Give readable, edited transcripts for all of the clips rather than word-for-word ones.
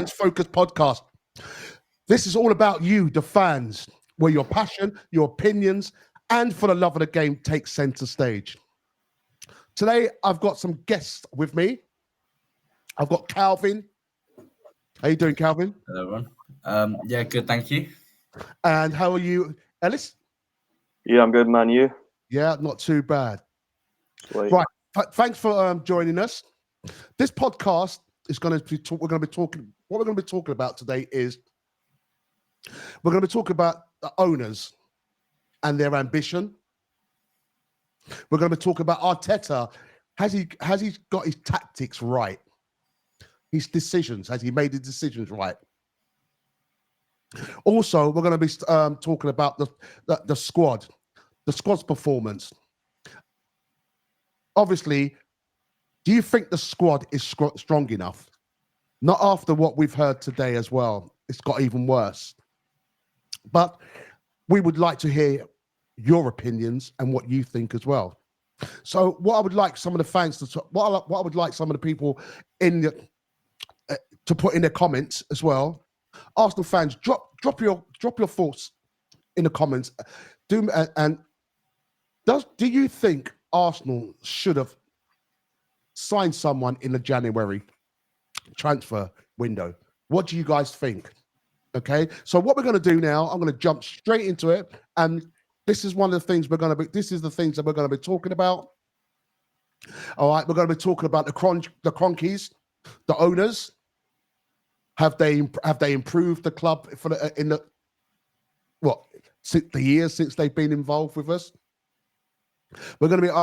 Fans Focus podcast. This is all about you, the fans, where your passion, your opinions, and for the love of the game take center stage. Today, I've got some guests with me. I've got Calvin. How you doing, Calvin? Hello, everyone. Yeah, good, thank you. And how are you, Ellis? Yeah, I'm good, man. You? Yeah, not too bad. Sweet. Right. Thanks for joining us. This podcast is going to be what we're going to be talking about today is we're going to be talking about the owners and their ambition. We're going to be talking about Arteta. Has he got his tactics right? His decisions, has he made the decisions right? Also, we're going to be talking about the squad's performance. Obviously, do you think the squad is strong enough? Not after what we've heard today as well. It's got even worse. But we would like to hear your opinions and what you think as well. So, what I would like some of the fans to what I would like some of the people in the to put in their comments as well. Arsenal fans, drop your thoughts in the comments. Do you think Arsenal should have signed someone in the January transfer window? What do you guys think? Okay, so what we're going to do now, I'm going to jump straight into it, and this is one of the things this is the things that we're going to be talking about. All right, we're going to be talking about the Kroenkes, the owners. Have they improved the club since the years since they've been involved with us? We're going to be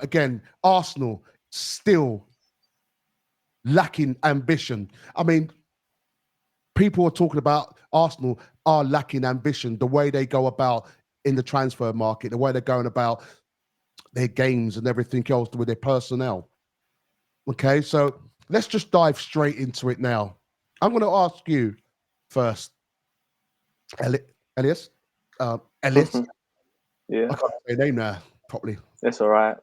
again, Arsenal still lacking ambition. I mean, people are talking about Arsenal are lacking ambition, the way they go about in the transfer market, the way they're going about their games and everything else with their personnel. Okay, so let's just dive straight into it now. I'm going to ask you first, Elias. Elias. Yeah. I can't say your name now properly. It's all right.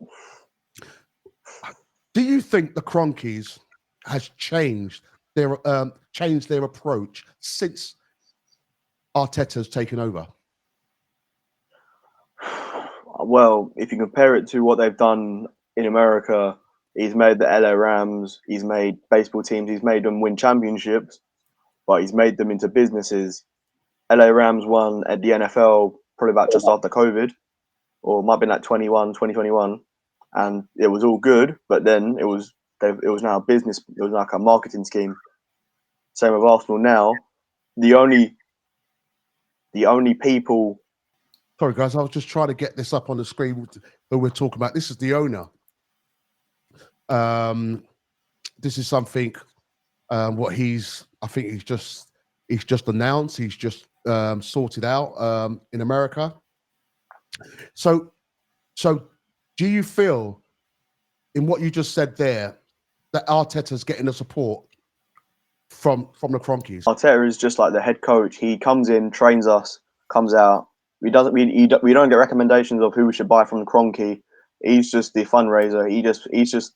Do you think the Kroenkes has changed their approach since Arteta's taken over? Well, if you compare it to what they've done in America, he's made the LA Rams, he's made baseball teams, he's made them win championships, but he's made them into businesses. LA Rams won at the NFL probably about just after COVID, or it might have been like 2021, and it was all good, but then it was now a business, it was like a marketing scheme. Same with Arsenal now. The only people. Sorry, guys, I was just trying to get this up on the screen that we're talking about. This is the owner. This is something what I think he's just announced. He's just sorted out in America. So do you feel in what you just said there that Arteta's getting the support from the Kroenkes? Arteta is just like the head coach. He comes in, trains us, comes out. We don't get recommendations of who we should buy from the Kroenke. He's just the fundraiser. He's just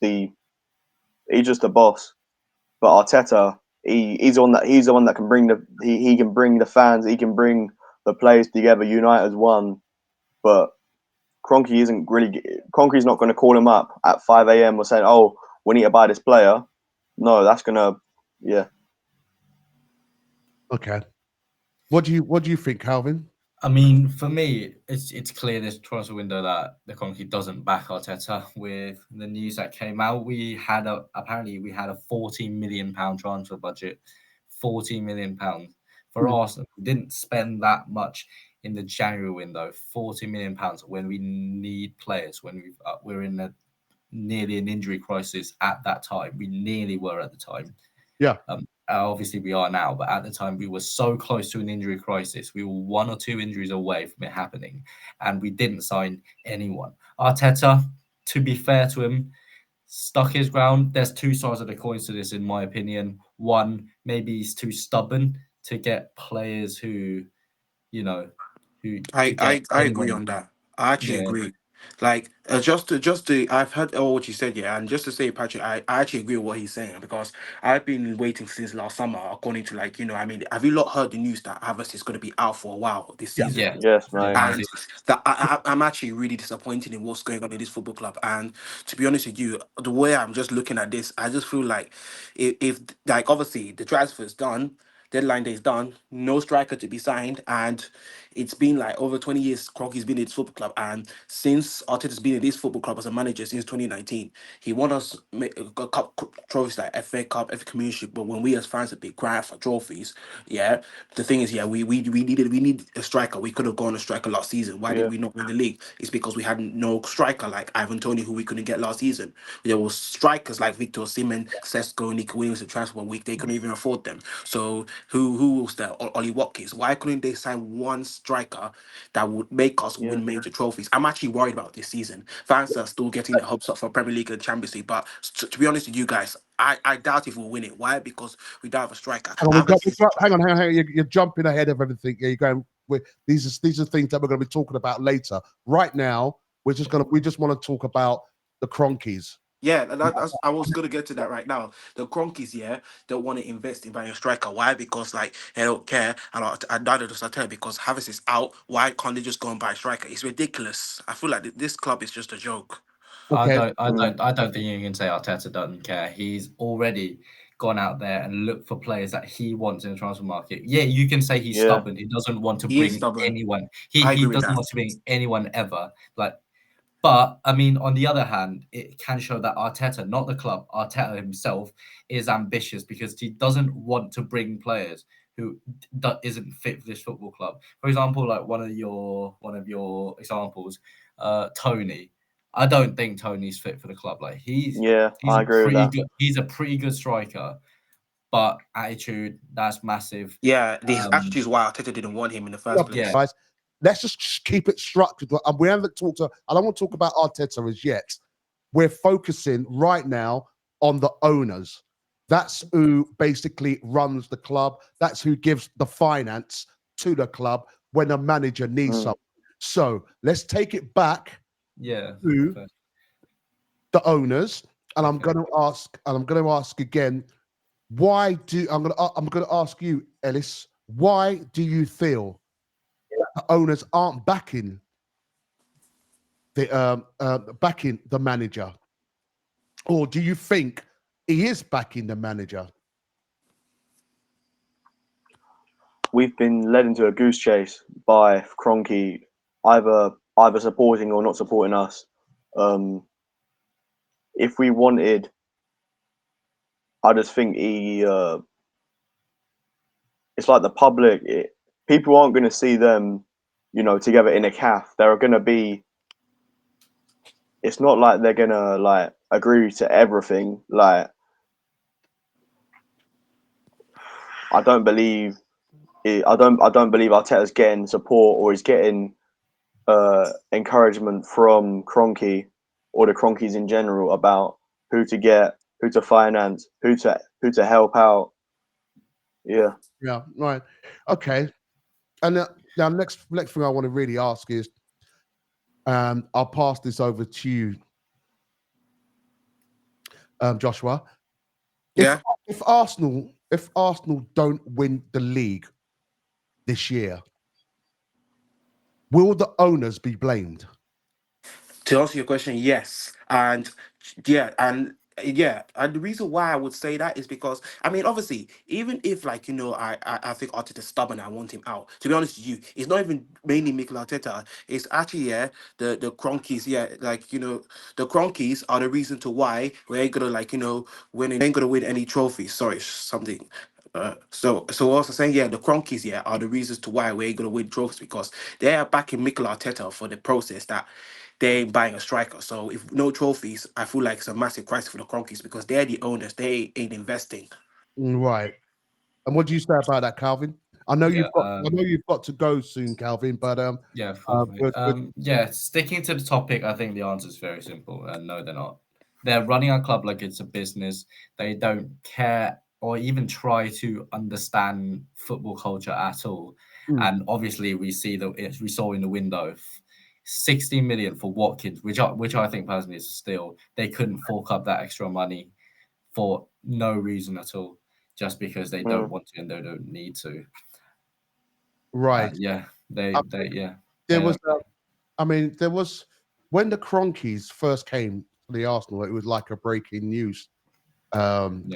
the boss. But Arteta, he's the one that can bring he can bring the fans, he can bring the players together, unite as one. But Kroenke's not going to call him up at 5 a.m. or saying, "Oh, we need to buy this player." No, that's gonna, yeah. Okay. What do you think, Calvin? I mean, for me, it's clear this transfer window that the Kroenke doesn't back Arteta. With the news that came out, apparently we had a £14 million transfer budget. £14 million for Arsenal. We didn't spend that much in the January window. £14 million when we need players. When we're in nearly an injury crisis at that time. We nearly were at the time. Yeah. Obviously, we are now, but at the time, we were so close to an injury crisis. We were 1 or 2 injuries away from it happening, and we didn't sign anyone. Arteta, to be fair to him, stuck his ground. There's 2 sides of the coin to this, in my opinion. One, maybe he's too stubborn to get players who. I agree on that. I actually agree. Like I've heard all what you said, yeah, and just to say, Patrick, I actually agree with what he's saying because I've been waiting since last summer, according to like I mean, have you lot heard the news that Havertz is going to be out for a while this Yeah. season? Yeah, Yes, yeah, mate. And that I'm actually really disappointed in what's going on in this football club. And to be honest with you, the way I'm just looking at this, I just feel like if like obviously the transfer is done, deadline day is done, no striker to be signed, and it's been like over 20 years Kroenke's been in this football club, and since Arteta's been in this football club as a manager since 2019, he won us a cup trophies like FA Cup, FA Community, but when we as fans have been crying for trophies, yeah, the thing is, yeah, we need a striker. We could have gone a striker last season. Why did Yeah, we not win the league? It's because we had no striker like Ivan Toney, who we couldn't get last season. There was strikers like Victor Osimhen, Sesko, Nico Williams in transfer week. They couldn't even afford them. So who was there? Ollie Watkins. Why couldn't they sign one striker that would make us yeah, win major trophies? I'm actually worried about this season. Fans are still getting their hopes up for Premier League and Champions League, but to be honest with you guys, I doubt if we'll win it. Why? Because we don't have a striker. Hang on, hang on, hang on. You're jumping ahead of everything. Yeah, you're going. These are things that we're going to be talking about later. Right now, we just want to talk about the Cronkies. Yeah, I was gonna get to that right now. The Kroenkes, yeah, don't want to invest in buying a striker. Why? Because like they don't care. And I doubt just tell because Havertz is out. Why can't they just go and buy a striker? It's ridiculous. I feel like this club is just a joke. Okay. I don't think you can say Arteta doesn't care. He's already gone out there and looked for players that he wants in the transfer market. Yeah, you can say he's yeah, stubborn. He doesn't want to He is bring stubborn. anyone. I He agree with doesn't that. want to bring anyone ever. Like, but I mean, on the other hand, it can show that Arteta, not the club, Arteta himself is ambitious because he doesn't want to bring players who that isn't fit for this football club. For example, like one of your examples, Tony. I don't think Tony's fit for the club. Like yeah. he's I a agree with pretty that. good he's a pretty good striker, but attitude that's massive. Yeah, this Um, actually is why Arteta didn't want him in the first Look, place. yeah, guys, let's just keep it structured. We haven't talked to. I don't want to talk about Arteta as yet. We're focusing right now on the owners. That's who basically runs the club. That's who gives the finance to the club when a manager needs Mm. something. So let's take it back yeah. to Okay. the owners, and I'm Okay. going to ask again. Why do I'm going to ask you, Ellis? Why do you feel the owners aren't backing the manager, or do you think he is backing the manager? We've been led into a goose chase by Kroenke, either supporting or not supporting us. If we wanted, I just think it's like the public. People aren't going to see them, together in a calf. They're going to be. It's not like they're going to like agree to everything. Like I don't believe. I don't believe Arteta's getting support or he's getting encouragement from Kroenke or the Kroenkes in general about who to get, who to finance, who to help out. Yeah. Yeah, right. Okay. And now, next thing I want to really ask is, I'll pass this over to you, Joshua. Yeah. If Arsenal don't win the league this year, will the owners be blamed? To answer your question, yes, and the reason why I would say that is because I mean, obviously, even if like I think Arteta's stubborn, I want him out. To be honest with you, it's not even mainly Mikel Arteta. It's actually the Kroenkes. Yeah, like the Kroenkes are the reason to why we ain't gonna win. Ain't gonna win any trophies. Sorry, something. So also saying the Kroenkes are the reasons to why we ain't gonna win trophies because they are backing Mikel Arteta for the process that they ain't buying a striker. So if no trophies, I feel like it's a massive crisis for the Kroenkes because they're the owners. They ain't investing. Right. And what do you say about that, Calvin? I know Yeah. you've got to go soon, Calvin. But Yeah, of course, mate. good. Yeah, sticking to the topic, I think the answer is very simple. And no, they're not. They're running a club like it's a business. They don't care or even try to understand football culture at all. Mm. And obviously, we saw in the window 60 million for Watkins, which I think personally is a steal. They couldn't fork up that extra money for no reason at all, just because they don't want to and they don't need to. Right. There was. There was when the Kroenkes first came to the Arsenal. It was like a breaking news. And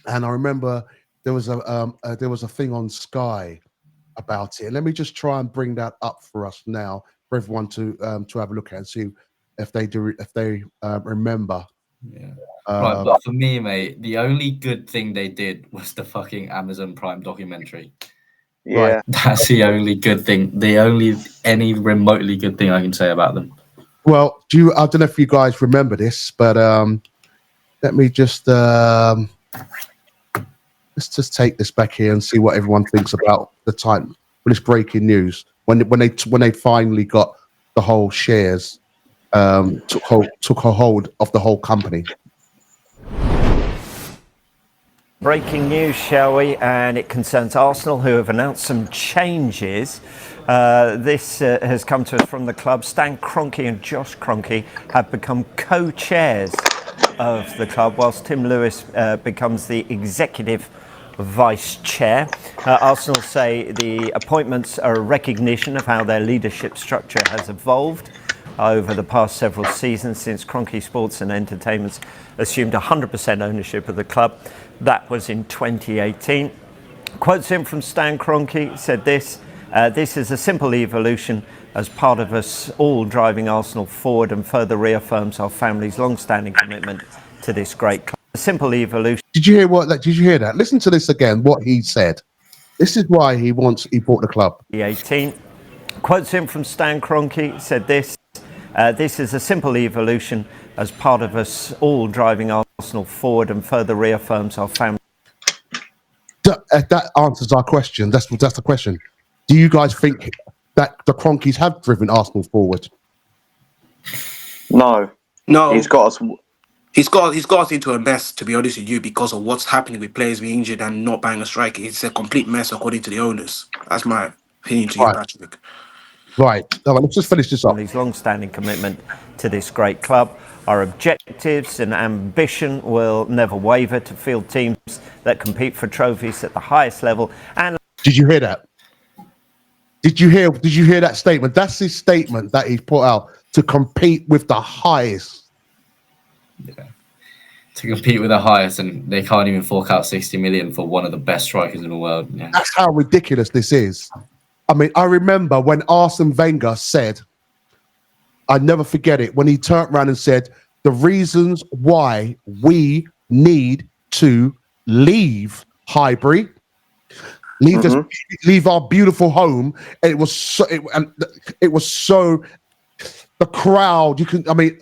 I remember there was a thing on Sky about it. Let me just try and bring that up for us now for everyone to have a look at and see if they remember. Yeah. Right, but for me, mate, the only good thing they did was the fucking Amazon Prime documentary. Yeah, Right. That's the only good thing. Any remotely good thing I can say about them. Well, I don't know if you guys remember this, but let me just let's just take this back here and see what everyone thinks about the time when it's breaking news when they finally got the whole shares took hold of the whole company. Breaking news, shall we? And it concerns Arsenal, who have announced some changes. This has come to us from the club. Stan Kroenke and Josh Kroenke have become co-chairs of the club, whilst Tim Lewis becomes the executive vice chair. Arsenal say the appointments are a recognition of how their leadership structure has evolved over the past several seasons since Kroenke Sports and Entertainment's assumed 100% ownership of the club. That was in 2018. Quotes him from Stan Kroenke, said this is a simple evolution as part of us all driving Arsenal forward and further reaffirms our family's long-standing commitment to this great club. A simple evolution. Did you hear that? Listen to this again, what he said. This is why he bought the club. 18. Quotes him from Stan Kroenke, said this is a simple evolution as part of us all driving Arsenal forward and further reaffirms our family. That answers our question. That's the question. Do you guys think that the Kroenkes have driven Arsenal forward? No. He's got us. He's got us into a mess, to be honest with you, because of what's happening with players being injured and not buying a striker. It's a complete mess, according to the owners. That's my opinion to you, Patrick. Right. Let's just finish this up. His long-standing commitment to this great club. Our objectives and ambition will never waver to field teams that compete for trophies at the highest level. And did you hear that? Did you hear that statement? That's his statement that he's put out, to compete with the highest. Yeah. To compete with the highest, and they can't even fork out 60 million for one of the best strikers in the world. Yeah. That's how ridiculous this is. I mean, I remember when Arsene Wenger said, I never forget it, when he turned around and said, the reasons why we need to leave Highbury, leave our beautiful home. And it was so the crowd,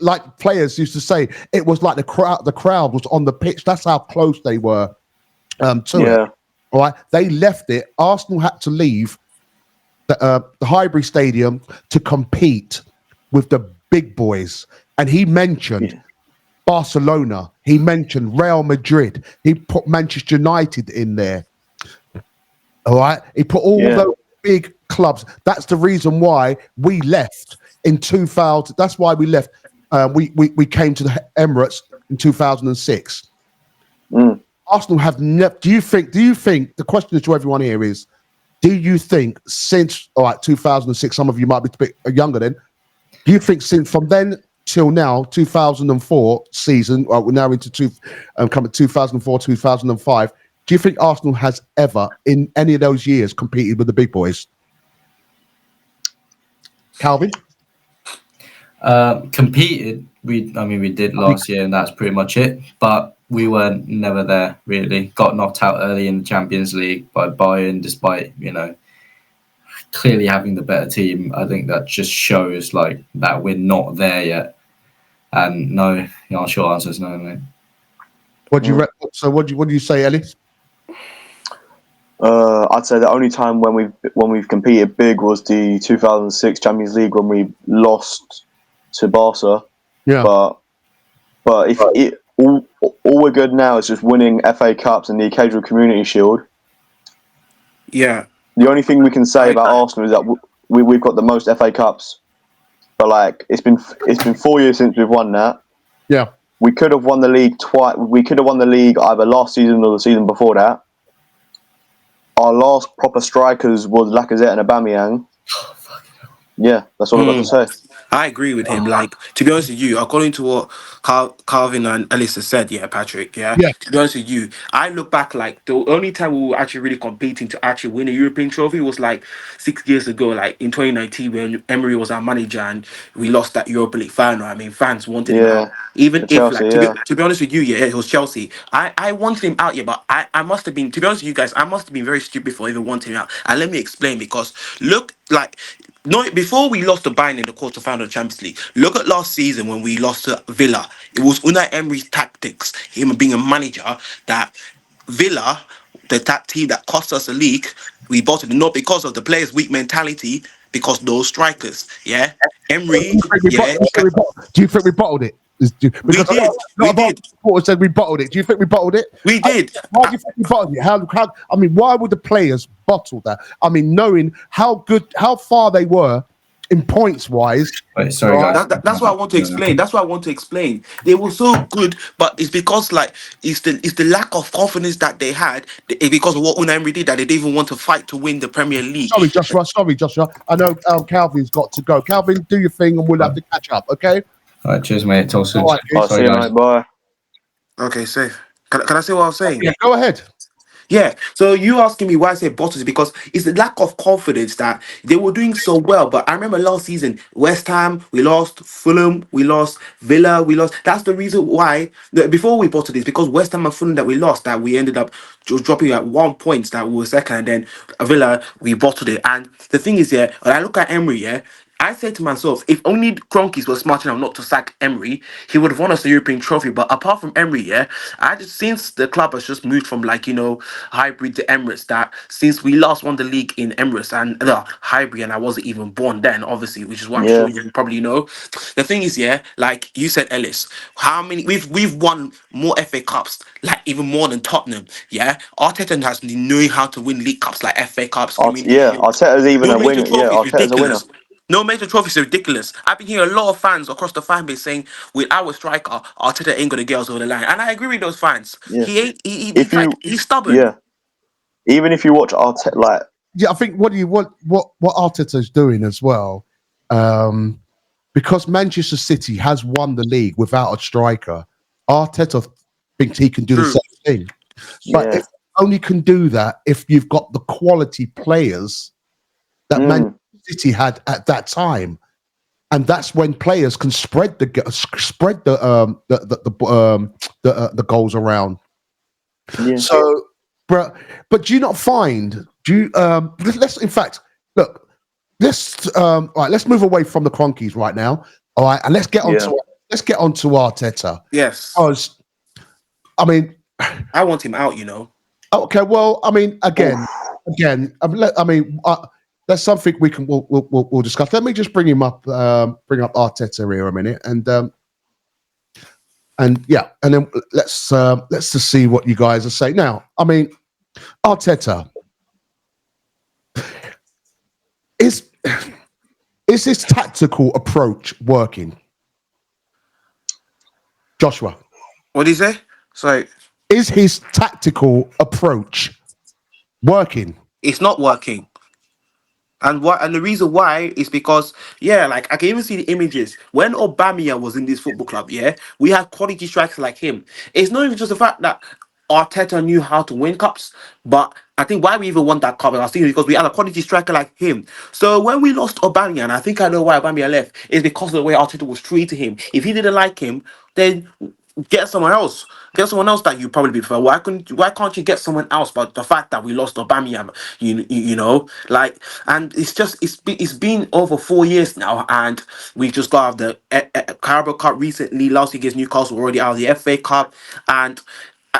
like players used to say, it was like the crowd was on the pitch. That's how close they were to it. All right. They left it. Arsenal had to leave the Highbury Stadium to compete with the big boys. And he mentioned Barcelona. He mentioned Real Madrid. He put Manchester United in there. All right. He put all those big clubs. That's the reason why we left in 2000. That's why we left. We came to the Emirates in 2006. Arsenal have never. Do you think? The question to everyone here is: do you think since 2006? Some of you might be a bit younger then. Do you think since from then till now, 2004 season? We're now into coming 2004, 2005. Do you think Arsenal has ever, in any of those years, competed with the big boys? Calvin? Competed. We did last year, and that's pretty much it. But we were never there, really. Got knocked out early in the Champions League by Bayern, despite, clearly having the better team. I think that just shows that we're not there yet. And no, our short answer is no, mate. What do you say, Ellis? I'd say the only time when we've competed big was the 2006 Champions League when we lost to Barca. Yeah. But if all we're good now is just winning FA Cups and the occasional Community Shield. Yeah. The only thing we can say about Arsenal is that we've got the most FA Cups, but like it's been 4 years since we've won that. Yeah. We could have won the league twice. We could have won the league either last season or the season before that. Our last proper strikers was Lacazette and Aubameyang. Yeah, that's all I've got to say. I agree with him. Like, to be honest with you, according to what Calvin and Ellis has said, yeah, Patrick, yeah. Yeah. To be honest with you, I look back like the only time we were actually really competing to actually win a European trophy was like 6 years ago, like in 2019 when Emery was our manager and we lost that Europa League final. I mean, fans wanted him out. Even if, Chelsea, like, to be honest with you, yeah, it was Chelsea. I wanted him out, yeah, but I must have been, to be honest with you guys, I must have been very stupid for even wanting him out. And let me explain, because look, like, no, before we lost to Bayern in the quarterfinal of the Champions League, look at last season when we lost to Villa. It was Unai Emery's tactics, him being a manager, that Villa, that team that cost us the league, we bought it not because of the players' weak mentality, because those strikers, yeah. Emery, yeah. Do you think we bottled it? We did. We did. Supporters said we bottled it. Do you think we bottled it? We did. Why do you think we bottled it? How? I mean, why would the players bottle that? I mean, knowing how far they were in points wise. Wait, sorry, guys. That's what I want to explain. That's what I want to explain. They were so good, but it's because like it's the lack of confidence that they had because of what Unai Emery did, that they didn't even want to fight to win the Premier League. Sorry, Joshua. I know Calvin's got to go. Calvin, do your thing, and we'll have to catch up. Okay. All right, cheers, mate. Talk soon. All right, I'll see you, mate. Bye. Okay, safe. Can I say what I was saying? Yeah, go ahead. Yeah, so you asking me why I say bottles is because it's the lack of confidence that they were doing so well. But I remember last season, West Ham, we lost, Fulham, we lost, Villa, we lost. That's the reason why, before we bottled this, because West Ham and Fulham that we lost, that we ended up dropping at 1 point, that we were second, and then Villa, we bottled it. And the thing is, yeah, when I look at Emery, yeah, I said to myself, if only Kroenke was smart enough not to sack Emery, he would have won us the European trophy. But apart from Emery, yeah, I just since the club has just moved from like hybrid to Emirates, that since we last won the league in Emirates and hybrid, and I wasn't even born then, obviously, which is what I'm sure you probably know. The thing is, yeah, like you said, Ellis, how many we've won more FA Cups, like even more than Tottenham. Yeah, Arteta has been knowing how to win league cups like FA Cups. Arteta's even a winner. Yeah, Arteta's a winner. No major trophies are ridiculous. I've been hearing a lot of fans across the fan base saying, with our striker, Arteta ain't gonna get us over the line. And I agree with those fans. Yeah. He ain't he's stubborn. Yeah. Even if you watch Arteta, like, yeah, I think what Arteta's doing as well, because Manchester City has won the league without a striker, Arteta thinks he can do the same thing. But if only can do that if you've got the quality players that Manchester City had at that time, and that's when players can spread the goals around. Yeah. So, but do you not find? Do you let's in fact look. All right, let's move away from the Cronkies right now. All right, and let's get on to Arteta. Yes, because I mean, I want him out. Okay, well, I mean, again, that's something we'll discuss. Let me just bring up Arteta here a minute, and then let's just see what you guys are saying. Now, I mean, Arteta is his tactical approach working? Joshua, what did he say? Sorry, is his tactical approach working? It's not working. And the reason why is because, like I can even see the images when Aubameyang was in this football club. Yeah, we had quality strikers like him. It's not even just the fact that Arteta knew how to win cups, but I think why we even won that cup, I think, because we had a quality striker like him. So when we lost Aubameyang, I think I know why Aubameyang left, is because of the way Arteta was treating him. If he didn't like him, then get someone else. Get someone else that you probably prefer. Why can't you get someone else? But the fact that we lost Aubameyang, you know, like, and it's been over 4 years now, and we just got out of the Carabao Cup recently. Last week against Newcastle, already out of the FA Cup, and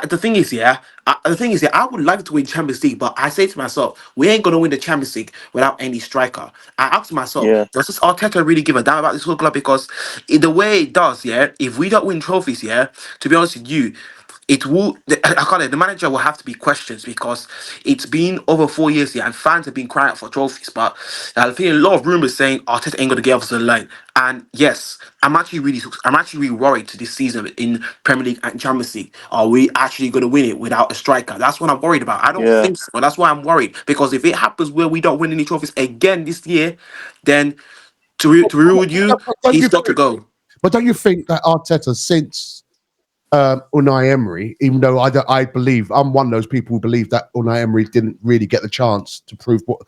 the thing is, I would like to win Champions League, but I say to myself, we ain't gonna win the Champions League without any striker. I ask myself, does this Arteta really give a damn about this whole club? Because the way it does, if we don't win trophies, to be honest with you, it will. The manager will have to be questioned because it's been over 4 years here, and fans have been crying out for trophies. But I've seen a lot of rumors saying Arteta ain't gonna get off the line. And yes, I'm actually really worried to this season in Premier League and Champions League. Are we actually gonna win it without a striker? That's what I'm worried about. I don't Yeah. think so. That's why I'm worried, because if it happens where we don't win any trophies again this year, then to be real with you, he's got to go. But don't you think that Arteta, since Unai Emery, even though I believe I'm one of those people who believe that Unai Emery didn't really get the chance to prove what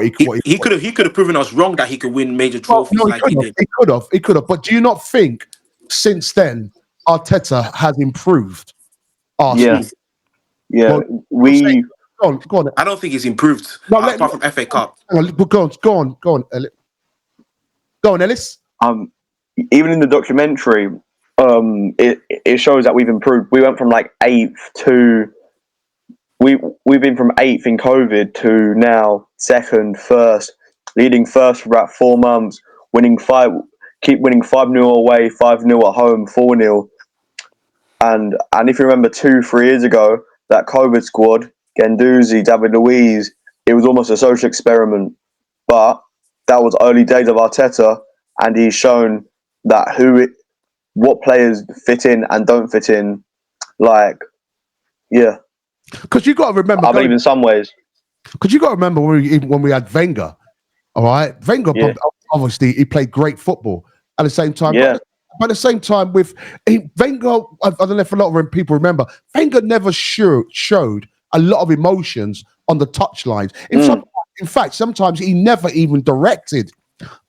He could have proven us wrong that he could win major well, trophies no, like he did. he could have. But do you not think since then Arteta has improved Arsenal? Yeah. Well, go on. I don't think he's improved apart from FA Cup. Go on, Ellis. Go on, Ellis. Even in the documentary, it shows that we've improved. We went from like 8th to we've been from 8th in COVID to now 2nd, 1st, leading first for about 4 months, keep winning 5-0 away, 5-0 at home, 4-0. And if you remember 2-3 years ago, that COVID squad, Guendouzi, David Luiz, it was almost a social experiment. But that was early days of Arteta, and he's shown that what players fit in and don't fit in. Like, yeah. Because you got to remember, I believe in some ways. Because you got to remember when we had Wenger, all right? Wenger, obviously, he played great football at the same time. Yeah. But at the same time, Wenger, I don't know if a lot of people remember, Wenger never showed a lot of emotions on the touchlines. In fact, sometimes he never even directed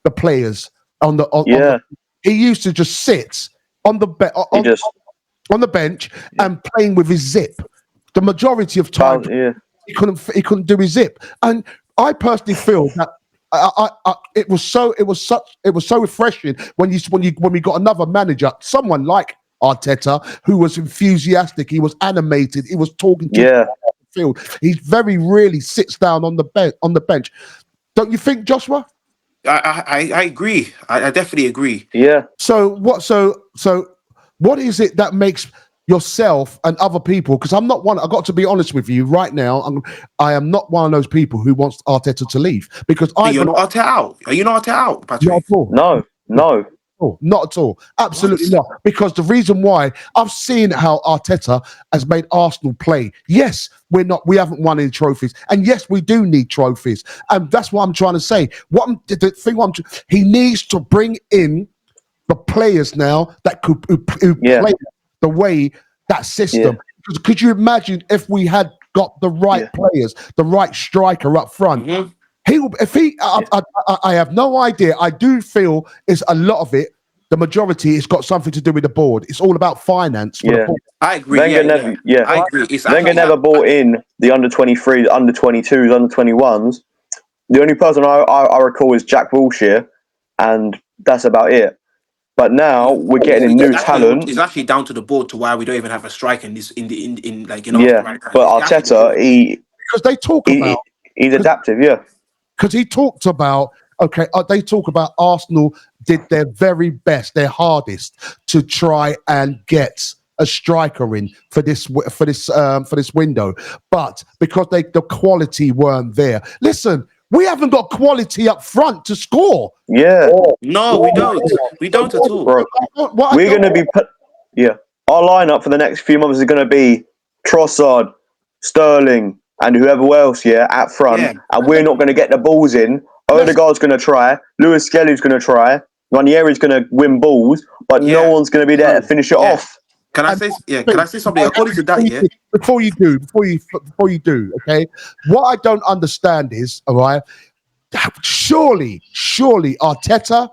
the players on the. He used to just sit on the bench and playing with his zip. The majority of time, he couldn't do his zip. And I personally feel that it was so refreshing when we got another manager, someone like Arteta, who was enthusiastic, he was animated, he was talking to the field. He very rarely sits down on the bench. Don't you think, Joshua? I agree. I definitely agree. Yeah. So what is it that makes yourself and other people, because I'm not one, I've got to be honest with you right now, I am not one of those people who wants Arteta to leave, because You're not Arteta out. Are you not Arteta out, Patrick? Not at all. No. Not at all. Absolutely not. Because the reason why, I've seen how Arteta has made Arsenal play. Yes, we haven't won any trophies, and yes, we do need trophies, and that's what I'm trying to say. He needs to bring in the players now that could play the way that system. Because could you imagine if we had got the right players, the right striker up front? Mm-hmm. I have no idea. I do feel it's a lot of it. The majority has got something to do with the board. It's all about finance. I agree. I agree. Wenger never bought in the under-23, the under-22s, under-21s. The only person I recall is Jack Wilshere, and that's about it. But now we're getting a new talent. It's actually down to the board to why we don't even have a striker in this in but Arteta, because they talk about he's adaptive, because he talked about they talk about Arsenal did their very best, their hardest to try and get a striker in for this window, but because the quality weren't there. Listen, we haven't got quality up front to score. Yeah. No, we don't. We don't at all. Bro, we're going to be our lineup for the next few months is going to be Trossard, Sterling, and whoever else, at front. Yeah. And we're not going to get the balls in. Odegaard's going to try. Lewis Skelly's going to try. Ranieri's going to win balls, but no one's going to be there to finish it off. Can I say something? According to that, before you do, okay. What I don't understand is, all right, surely Arteta,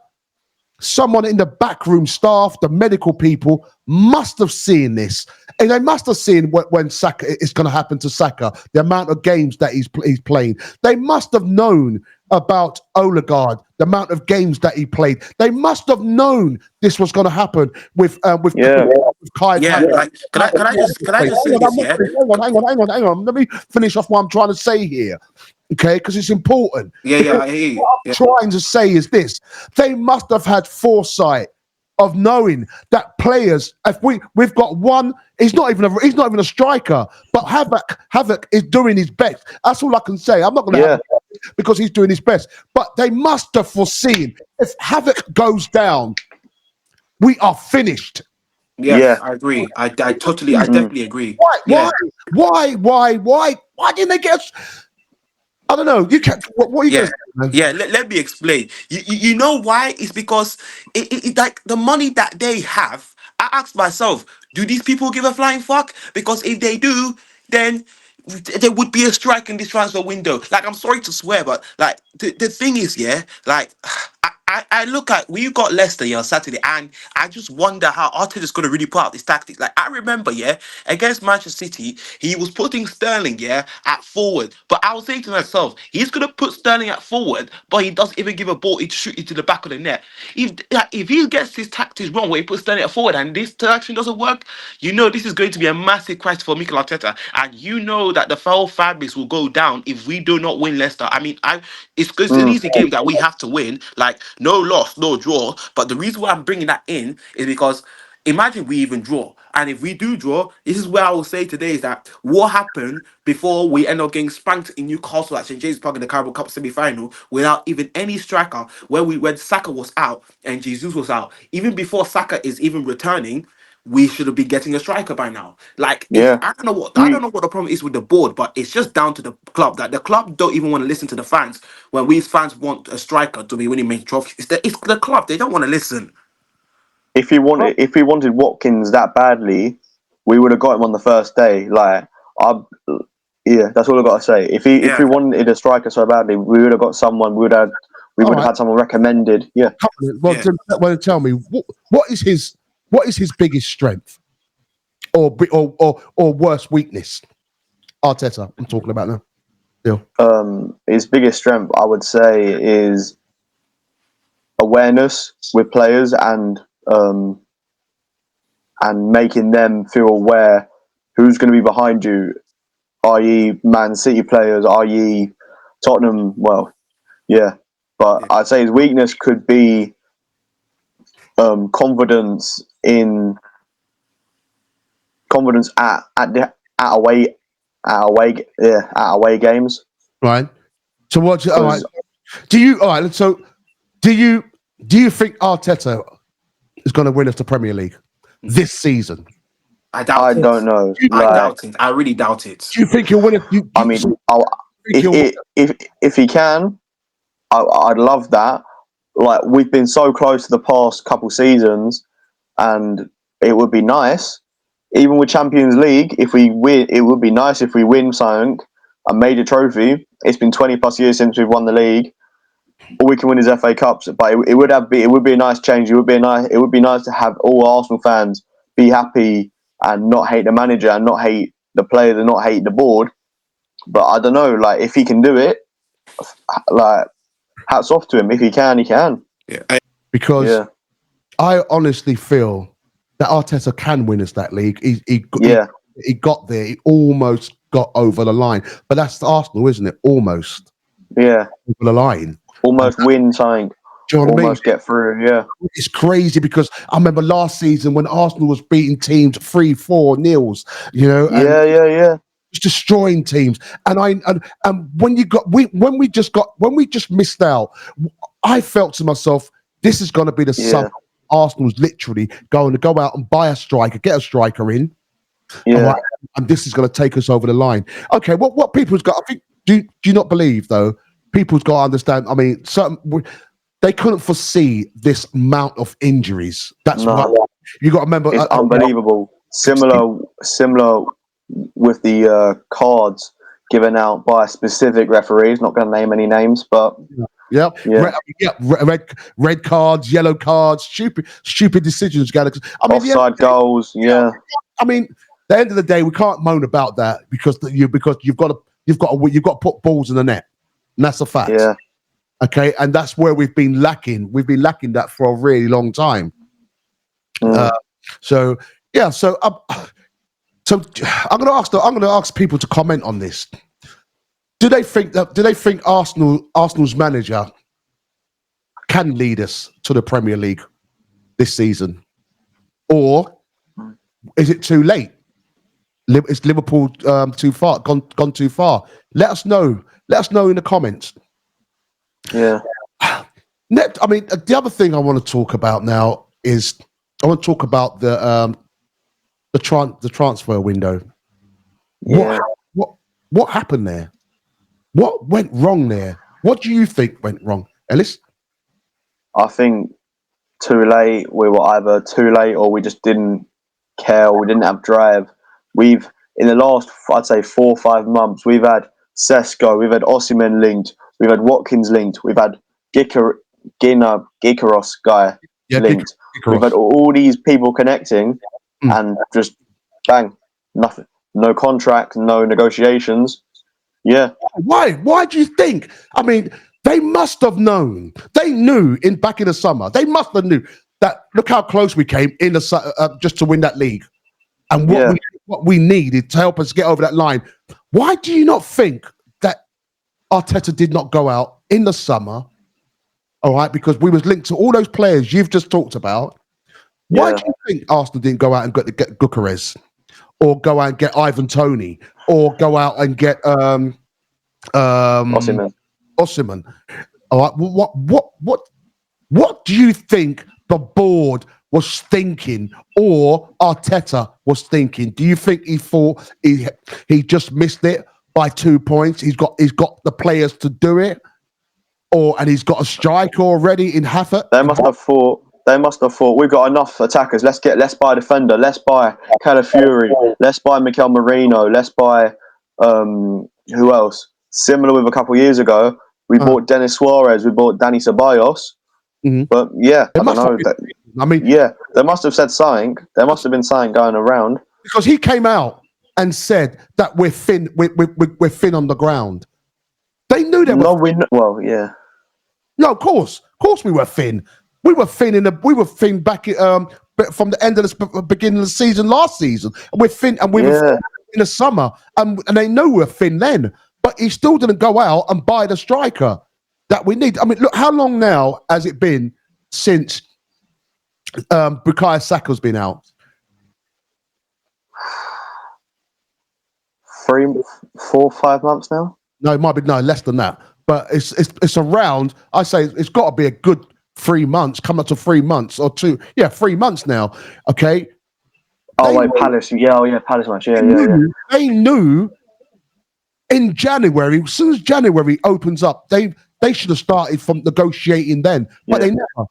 someone in the backroom staff, the medical people must have seen this, and they must have seen when Saka is going to happen to Saka, the amount of games that he's playing. They must have known about Odegaard, the amount of games that he played. They must have known this was going to happen with Kai. Can I just say this? Yeah. Hang on. Let me finish off what I'm trying to say here, okay? Because it's important. I hear you. What I'm trying to say is this: they must have had foresight of knowing that players, if we've got one, he's not even a striker, but Havoc is doing his best. That's all I can say. I'm not going to have because he's doing his best. But they must have foreseen if Havoc goes down, we are finished. Yeah, I agree. I definitely agree. Why didn't they get us? I don't know. You can't. What are you going to say, man? Yeah, let me explain. You know why? It's because it like the money that they have. I asked myself, do these people give a flying fuck? Because if they do, then there would be a strike in this transfer window. Like, I'm sorry to swear, but like the thing is, like I look at we got Leicester on Saturday, and I just wonder how Arteta's going to really put out his tactics. Like, I remember, against Manchester City, he was putting Sterling, at forward. But I was saying to myself, he's going to put Sterling at forward, but he doesn't even give a ball to shoot it to the back of the net. If he gets his tactics wrong, where he puts Sterling at forward, and this action doesn't work, this is going to be a massive crisis for Mikel Arteta, and that the foul fabrics will go down if we do not win Leicester. I mean, it's an easy game that we have to win. Like, no loss, no draw. But the reason why I'm bringing that in is because imagine we even draw. And if we do draw, this is where I will say today is that what happened before we end up getting spanked in Newcastle at St. James Park in the Carabao Cup semi-final without even any striker, when Saka was out and Jesus was out. Even before Saka is even returning, we should have been getting a striker by now. Like, I don't know what the problem is with the board, but it's just down to the club that the club don't even want to listen to the fans when we fans want a striker to be winning major trophies. It's the club, they don't want to listen. If we wanted Watkins that badly, we would have got him on the first day. Like, that's all I got to say. If we wanted a striker so badly, we would have got someone. We would have had someone recommended. Yeah. Well, tell me what is his biggest strength, or worst weakness? Arteta, I'm talking about now. Yeah. His biggest strength, I would say, is awareness with players and making them feel aware who's going to be behind you, i.e. Man City players, i.e. Tottenham. Well, yeah. But I'd say his weakness could be confidence at away games. Right. So what? All right. Do you think Arteta is going to win us the Premier League this season? I don't know. I doubt it. I really doubt it. Do you think he'll win it? If he can, I'd love that. Like, we've been so close to the past couple seasons, and it would be nice. Even with Champions League, if we win, it would be nice if we win something, a major trophy. It's been 20 plus years since we've won the league. All we can win is FA Cups, but it would be a nice change. It would be nice to have all Arsenal fans be happy and not hate the manager and not hate the players and not hate the board. But I don't know, like, if he can do it, like, hats off to him. If he can, he can. Because I honestly feel that Arteta can win us that league. He got there. He almost got over the line. But that's Arsenal, isn't it? Almost. Yeah. Over the line. Almost win something. Do you know what I mean? Get through, yeah. It's crazy because I remember last season when Arsenal was beating teams 3-4-0, Yeah. Just destroying teams. And when we just missed out, I felt to myself, this is going to be the summer. Arsenal's literally going to go out and buy a striker, get a striker in. Yeah. Right, and this is going to take us over the line. Okay, what people's got, I think, do you not believe, though, people's got to understand, I mean, they couldn't foresee this amount of injuries. That's why you got to remember. It's unbelievable. Similar with the cards given out by specific referees. Not going to name any names, but red cards, yellow cards, stupid decisions. Offside goals. Yeah. I mean, at the end of the day, we can't moan about that because you've got to put balls in the net, and that's a fact. Yeah. Okay, and that's where we've been lacking. We've been lacking that for a really long time. So I'm going to ask people to comment on this. Do they think Arsenal's manager can lead us to the Premier League? this season, or is it too late? Is Liverpool too far? Gone too far? Let us know. Let us know in the comments. Yeah. I mean, the other thing I want to talk about now is I want to talk about the transfer window. Yeah. What happened there? What went wrong there? What do you think went wrong, Ellis? I think too late. We were either too late or we just didn't care. Or we didn't have drive. We've in the last, I'd say, 4 or 5 months, we've had Sesko, we've had Osimhen linked, we've had Watkins linked, we've had Gikaros guy linked. We've had all these people connecting, and just bang, nothing. No contract, no negotiations. Yeah. Why? Why do you think? I mean, they must have known. They knew back in the summer. They must have knew that. Look how close we came in the just to win that league, and what we needed to help us get over that line. Why do you not think that Arteta did not go out in the summer? All right, because we was linked to all those players you've just talked about. Why do you think Arsenal didn't go out and get Gyökeres, or go out and get Ivan Toney, or go out and get Osimhen? All right, what do you think the board was thinking, or Arteta was thinking? Do you think he thought he just missed it by 2 points? He's got the players to do it, and he's got a striker already in Havertz. They must have thought we've got enough attackers. Let's buy a defender. Let's buy Calafiori. Let's buy Mikel Merino. Let's buy who else? Similar with a couple of years ago, we bought Denis Suarez. We bought Dani Ceballos. Mm-hmm. But yeah, I don't know. They must have said something. There must have been something going around, because he came out and said that we're thin. We're thin on the ground. They knew that. No, of course we were thin. We were thin back from the end of the beginning of the season last season. We're thin, and we were thin in the summer, and they know we're thin then. But he still didn't go out and buy the striker that we need. I mean, look, how long now has it been since Bukayo Saka's been out? 3, 4, 5 months now. No, it might be less than that. But it's around. I say it's got to be a good 3 months. Come up to 3 months or 2. Yeah, 3 months now. Okay. Palace. Palace match. Yeah. They knew in January. As soon as January opens up, they should have started from negotiating then. But they never.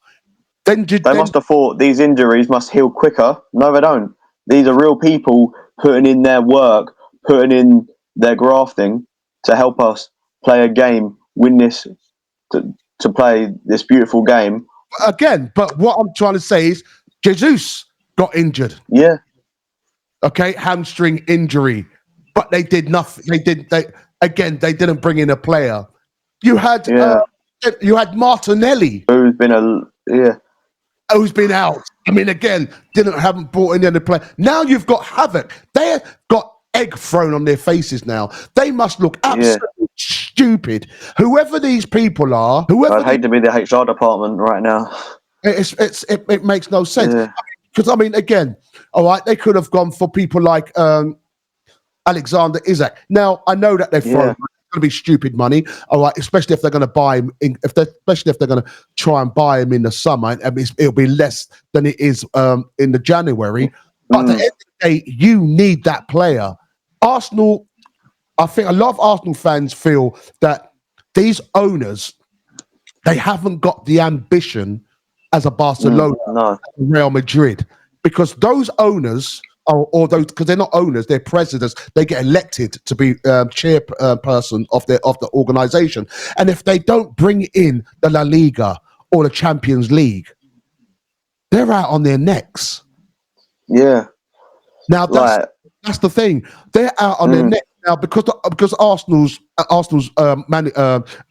They must have thought these injuries must heal quicker. No, they don't. These are real people putting in their work, putting in their grafting to help us play a game, win this, to play this beautiful game. Again, but what I'm trying to say is Jesus got injured. Yeah. Okay, hamstring injury. But they did nothing. They didn't bring in a player. You had Martinelli, who's been out. I mean, again, haven't brought in any player. Now you've got Havertz. They've got egg thrown on their faces now. They must look absolutely stupid. Whoever these people are, I'd hate to be the HR department right now. It makes no sense. Because I mean, again, all right, they could have gone for people like Alexander Isak. Now I know that they've thrown. Going to be stupid money, all right. Especially if they're going to buy him, especially if they're going to try and buy him in the summer, and it'll be less than it is in the January. But at the end of the day, you need that player. Arsenal, I think a lot of Arsenal fans feel that these owners, they haven't got the ambition as a Barcelona, Real Madrid, because those owners. Or those, because they're not owners, they're presidents. They get elected to be chairperson of the organization. And if they don't bring in the La Liga or the Champions League, they're out on their necks. Yeah. Now that's the thing. They're out on their necks now because Arsenal's the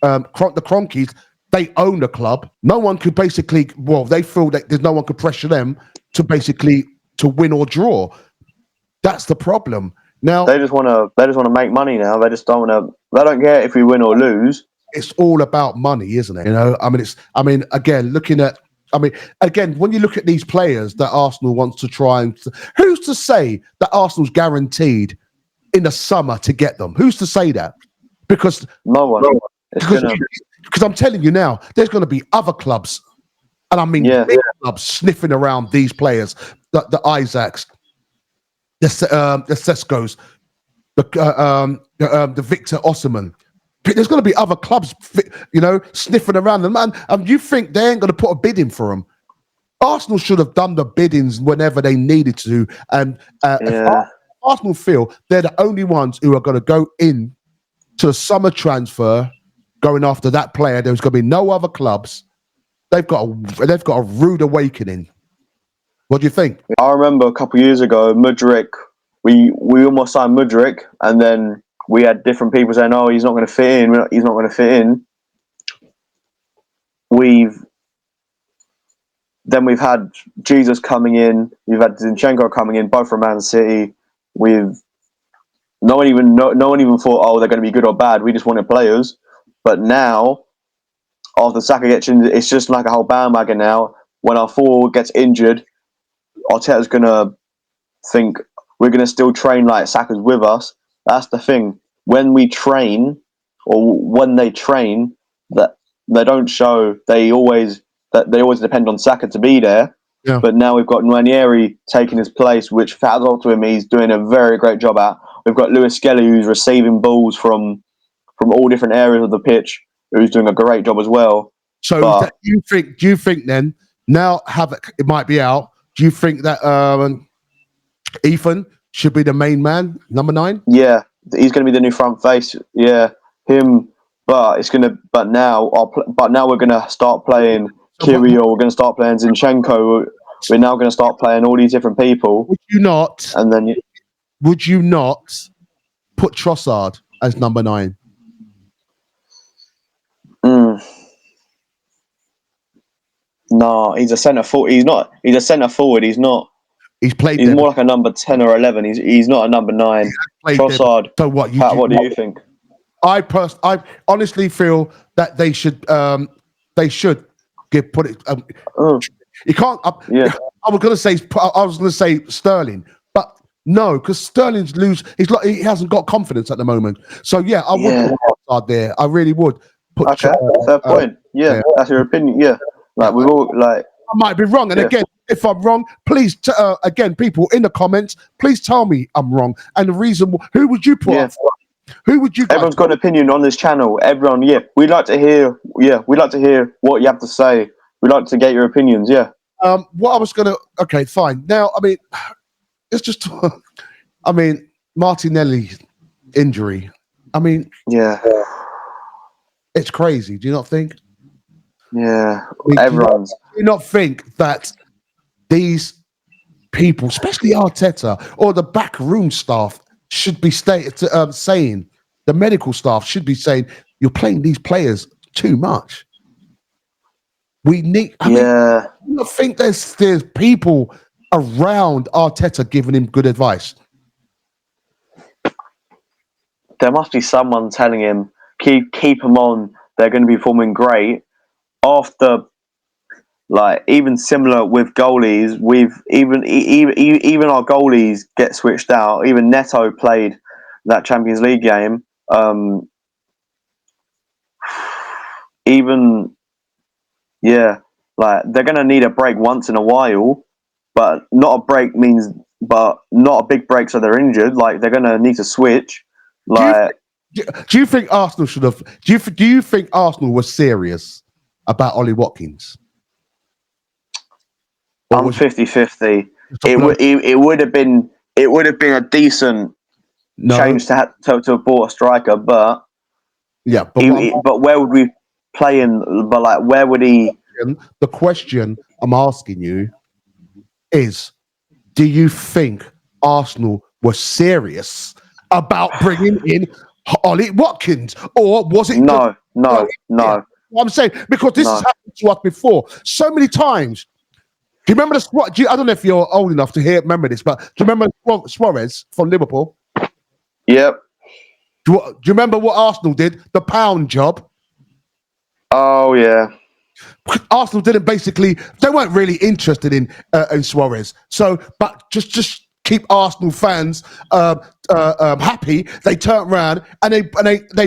Kroenkes, they own the club. No one could basically. Well, they feel that there's no one could pressure them to basically. To win or draw, that's the problem. Now they just want to make money. Now they just don't want to. They don't care if we win or lose. It's all about money, isn't it? You know, I mean, again, looking at I mean, again, when you look at these players that Arsenal wants to try and, who's to say that Arsenal's guaranteed in the summer to get them? Who's to say that? Because No one. because I'm telling you now, there's going to be other clubs, and I mean big clubs sniffing around these players, the Isaacs, the Seskos, the Victor Osimhen. There's going to be other clubs, sniffing around them. And you think they ain't going to put a bid in for them? Arsenal should have done the biddings whenever they needed to. And if Arsenal feel they're the only ones who are going to go in to the summer transfer, going after that player, there's going to be no other clubs. They've got a rude awakening. What do you think? I remember a couple of years ago, Mudryk. We almost signed Mudryk, and then we had different people saying, "Oh, he's not going to fit in. He's not going to fit in." We've had Jesus coming in. We've had Zinchenko coming in, both from Man City. No one even thought, "Oh, they're going to be good or bad." We just wanted players. But now, after Saka gets in, it's just like a whole bandwagon now. When our forward gets injured, Arteta's going to think we're going to still train like Saka's with us. That's the thing. When we train, or when they train, that they don't show. They always depend on Saka to be there. Yeah. But now we've got Nwaneri taking his place, which fats up to him. He's doing a very great job at. We've got Lewis Skelly, who's receiving balls from all different areas of the pitch, who's doing a great job as well. So do you think then, now Havoc, it might be out, do you think that Ethan should be the main man, number 9? Yeah, he's going to be the new front face. Yeah, him. But now we're going to start playing Kirill. We're going to start playing Zinchenko. We're now going to start playing all these different people. Would you not? And then would you not put Trossard as number 9? No, he's a centre forward. He's not. He's a centre forward. He's not. He's played. He's more like a number 10 or 11. He's not a number 9. Trossard. So what? Pat, what do you think? I honestly feel that they should put it. You can't. I was going to say Sterling, but no, because Sterling's he hasn't got confidence at the moment. So yeah, I would put Trossard there. I really would. Okay, fair point. That's your opinion. Yeah, like we've all like. I might be wrong, and again, if I'm wrong, please, again, people in the comments, please tell me I'm wrong. And the reason, who would you put up for? Who would you? Everyone's got an opinion on this channel. Everyone, we'd like to hear. We'd like to hear what you have to say. We'd like to get your opinions. Yeah. What I was gonna. Okay, fine. Now, I mean, it's just. I mean, Martinelli injury. I mean, it's crazy. Do you not think? Yeah, I mean, everyone's. Do you not think that these people, especially Arteta or the backroom staff, should be saying, the medical staff should be saying, you're playing these players too much. We need. I don't think there's people around Arteta giving him good advice. There must be someone telling him keep them on. They're going to be performing great. After, like, even similar with goalies, even our goalies get switched out. Even Neto played that Champions League game. Like they're gonna need a break once in a while, but not a big break so they're injured. Like they're gonna need to switch. Like, do you think Arsenal should have? Do you think Arsenal was serious about Ollie Watkins? I'm 50-50. It would have been a decent change to have bought a striker, but but where would we play in? But like, where would he? The question I'm asking you is: do you think Arsenal were serious about bringing in Ollie Watkins, or was it? No. I'm saying, because this has happened to us before so many times. Do you remember I don't know if you're old enough to remember this, but do you remember Suarez from Liverpool? Yep. Do you remember what Arsenal did? The pound job. Oh yeah. Arsenal didn't basically, they weren't really interested in Suarez. So, but just keep Arsenal fans happy. They turned around and they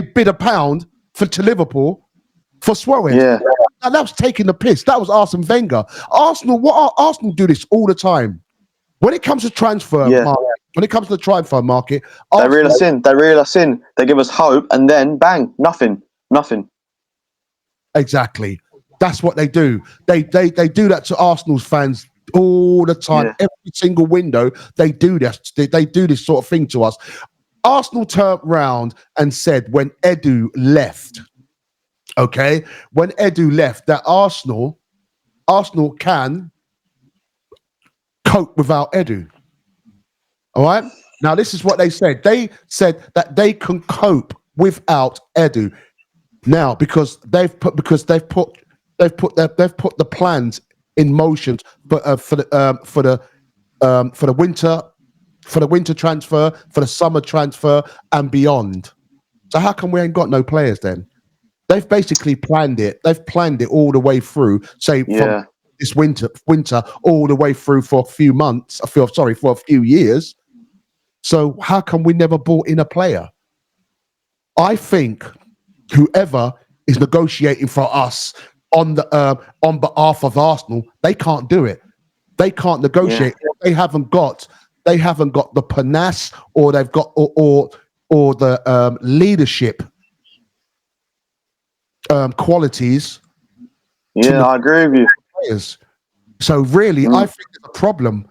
bid £1 to Liverpool for Suarez. Yeah. And that was taking the piss. That was Arsene Wenger. Arsenal do this all the time. When it comes to transfer market, they reel us in. They give us hope, and then bang, nothing. Exactly. That's what they do. They do that to Arsenal's fans all the time. Yeah. Every single window, they do this. They do this sort of thing to us. Arsenal turned round and said when Edu left, that Arsenal can cope without Edu. All right. Now this is what they said. They said that they can cope without Edu. Now because they've put the plans in motion for the winter transfer, for the summer transfer, and beyond. So how come we ain't got no players then? They've basically planned it. They've planned it all the way through. From this winter all the way through for a few months. For a few years. So how come we never brought in a player? I think whoever is negotiating for us on behalf of Arsenal, they can't do it. They can't negotiate. Yeah. They haven't got the panache, or they've got or the leadership qualities. Yeah, I agree with you. Players. So really, I think there's a problem.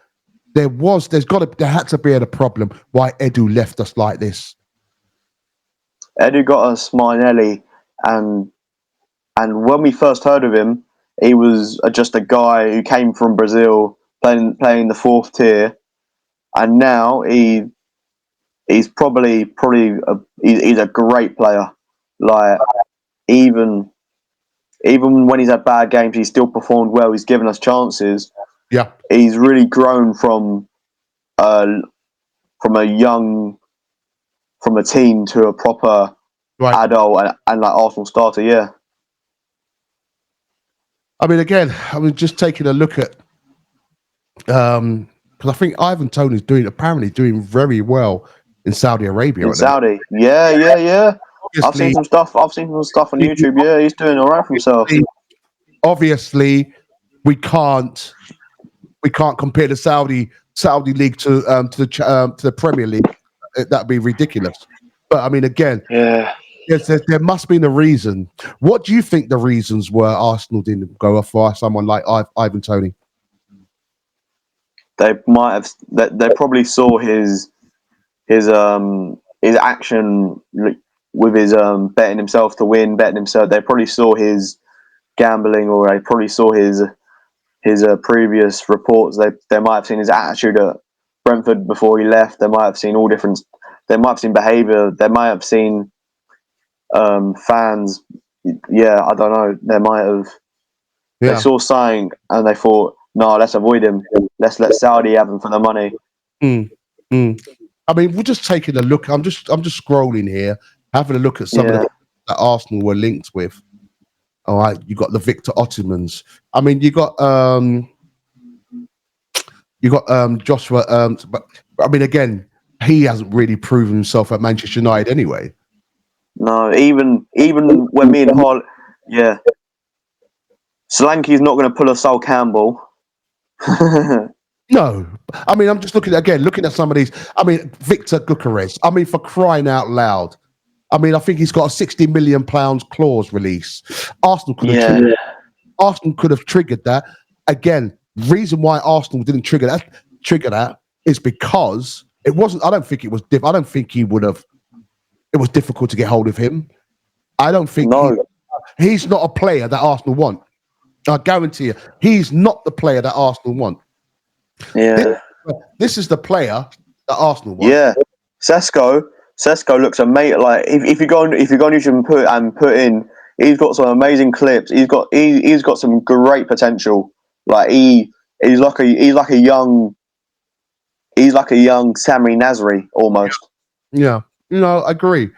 There had to be a problem why Edu left us like this. Edu got us Martinelli, and when we first heard of him, he was just a guy who came from Brazil playing the fourth tier, and now he's probably he's a great player. Like even when he's had bad games, he's still performed well. He's given us chances. Yeah, he's really grown from a teen to a proper adult and like Arsenal starter. Yeah. I mean, again, just taking a look at because I think Ivan Toney's apparently doing very well in Saudi Arabia. In Saudi, yeah. I've seen some stuff on YouTube. Yeah, he's doing all right for himself. Obviously, we can't compare the Saudi league to the Premier League. That'd be ridiculous. But I mean, again, there must be a reason. What do you think the reasons were Arsenal didn't go for someone like Ivan Toney? They might have. They probably saw his action with his betting himself to win, betting himself. They probably saw his gambling, or they probably saw his previous reports. They might have seen his attitude at Brentford before he left. They might have seen all different. They might have seen behaviour. They might have seen fans. Yeah, I don't know. They might have. Yeah. They saw something and they thought, no, let's avoid him. Let's let Saudi have him for the money. I mean, we're just taking a look. I'm just scrolling here, having a look at some of the that Arsenal were linked with. All right, you got the Victor Ottomans. I mean, you got Joshua. But I mean, again, he hasn't really proven himself at Manchester United anyway. No, even when me and Hall, Solanke's not going to pull a Sol Campbell. No, I mean, I'm just looking at some of these. I mean, Victor Gyökeres. I mean, for crying out loud. I mean, I think he's got a £60 million clause release. Arsenal could have triggered that. Again, reason why Arsenal didn't trigger that is because it wasn't. I don't think it was. I don't think he would have. It was difficult to get hold of him. I don't think he's not a player that Arsenal want. I guarantee you, he's not the player that Arsenal want. Yeah, this is the player that Arsenal want. Yeah, Sesko looks amazing. Like if you go on YouTube and put in, he's got some amazing clips. He's got some great potential. Like he's like a young Sammy Nasri almost. Yeah, I agree.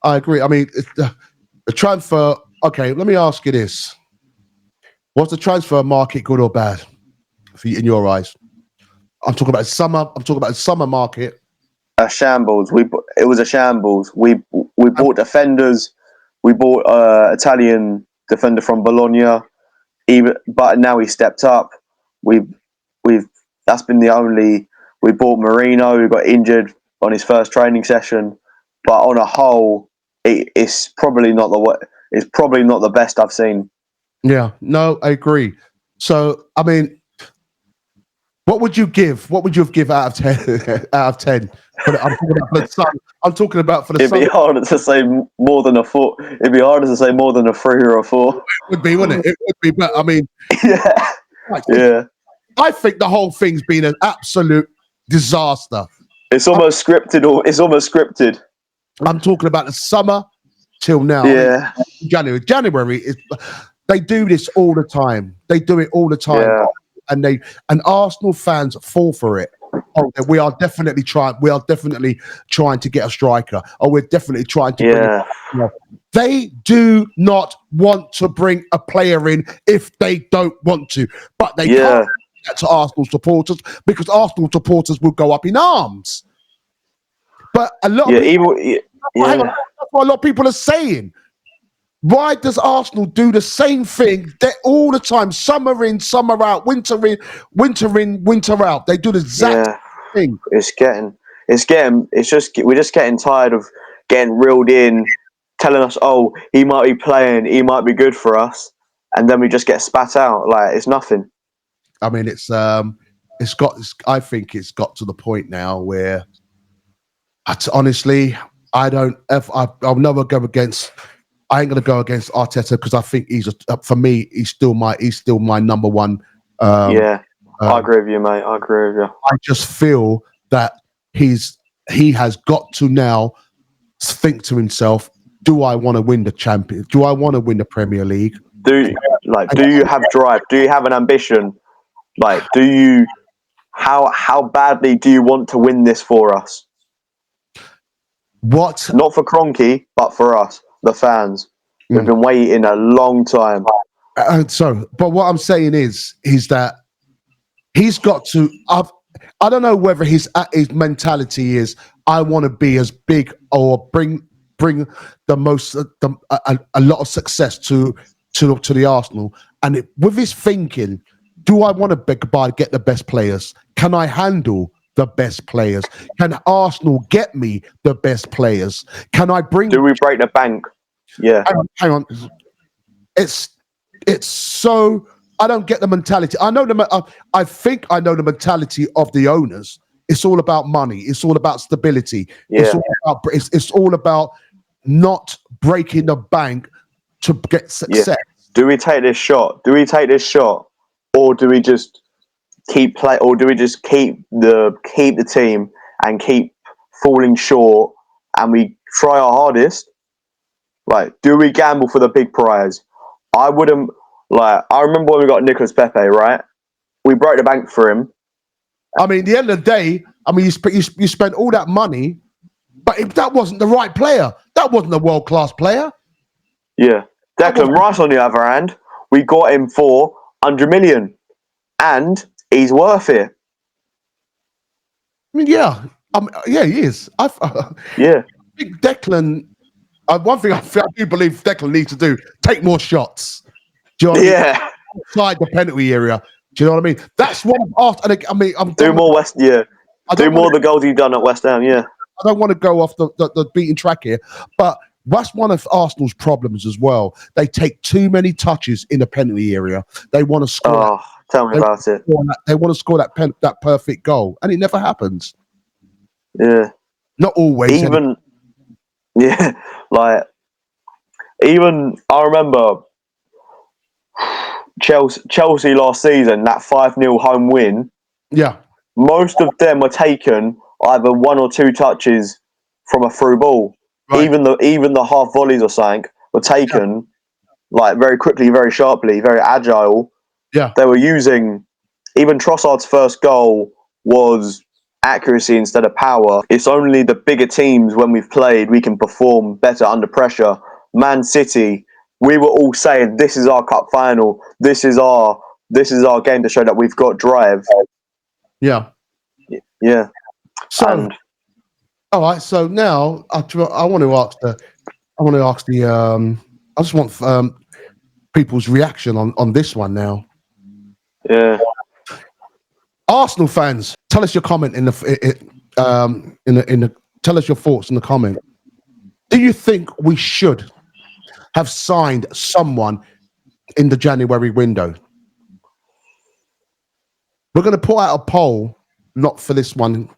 I mean, the transfer. Okay, let me ask you this: Was the transfer market good or bad for you, in your eyes? I'm talking about summer. I'm talking about the summer market. A shambles. It was a shambles. We bought defenders. We bought Italian defender from Bologna. But now he stepped up. We've that's been the only. We bought Marino, who got injured on his first training session. But on a whole, it's probably not the best I've seen. Yeah, no, I agree. So, I mean, what would you give? What would you give out of 10? Out of 10? I'm talking about for the It'd sun. be harder to say more than a 4. It'd be harder to say more than a 3 or a 4. It would be, wouldn't it? It would be, but I mean, Yeah, yeah. I think the whole thing's been an absolute disaster. It's almost scripted. It's almost scripted. I'm talking about the summer till now. Yeah. I mean, January is. They do this all the time. They do it all the time, Yeah. and Arsenal fans fall for it. Oh, we are definitely trying. We are definitely trying to get a striker. Oh, we're definitely trying to. Yeah. They do not want to bring a player in if they don't want to, but they can't do that to Arsenal supporters because Arsenal supporters will go up in arms. But a lot of people, hang on, that's what a lot of people are saying. Why does Arsenal do the same thing all the time? Summer in, summer out, winter in, winter out. They do the exact thing. We're just getting tired of getting reeled in, telling us, oh, he might be playing, he might be good for us, and then we just get spat out like it's nothing. I mean, I think it's got to the point now where, honestly, I'll never go against. I ain't gonna go against Arteta because I think for me, he's still my number one. I agree with you, mate. I agree with you. I just feel that he has got to now think to himself: do I want to win the champion? Do I want to win the Premier League? Do you have drive? Do you have an ambition? Like, how badly do you want to win this for us? What? Not for Kroenke, but for us, the fans. We've been waiting a long time. But what I'm saying is that he's got to. I don't know whether his mentality is I want to be as big or bring the most a lot of success to the Arsenal, and with his thinking, do I want to get the best players? Can I handle the best players? Can Arsenal get me the best players? Can I bring? Do we break the bank? Yeah. Hang on. It's so I don't get the mentality. I think I know the mentality of the owners. It's all about money. It's all about stability. Yeah. It's all about not breaking the bank to get success. Yeah. Do we take this shot? Or do we just keep the team and keep falling short and we try our hardest? Like, do we gamble for the big prize? I wouldn't. Like, I remember when we got Nicolas Pepe, right? We broke the bank for him. I mean, at the end of the day, I mean, you spent all that money, but that wasn't the right player. That wasn't a world-class player. Yeah. Declan Rice, on the other hand, we got him for 100 million. And he's worth it. I mean, yeah. He is. Yeah. I think Declan... one thing I do believe Declan needs to do, take more shots. Do you know what I mean? Outside the penalty area. Do you know what I mean? That's what I'm do more Do more the goals you've done at West Ham, yeah. I don't want to go off the beaten track here, but that's one of Arsenal's problems as well. They take too many touches in the penalty area. They want to score. Oh, tell me about it. They want to score that perfect goal, and it never happens. Yeah. Not always. Yeah, like, even I remember Chelsea last season, that 5-0 home win. Yeah. Most of them were taken either 1 or 2 touches from a through ball. Right. Even the half volleys or something were taken like very quickly, very sharply, very agile. Yeah. They were using, even Trossard's first goal was accuracy instead of power. It's only the bigger teams when we've played we can perform better under pressure. Man City, we were all saying this is our cup final. This is our game to show that we've got drive. Yeah. Yeah. So, And all right. So now I want to ask I just want people's reaction on this one now. yeah. Arsenal fans, tell us your comment tell us your thoughts in the comment. Do you think we should have signed someone in the January window? We're going to put out a poll, not for this one,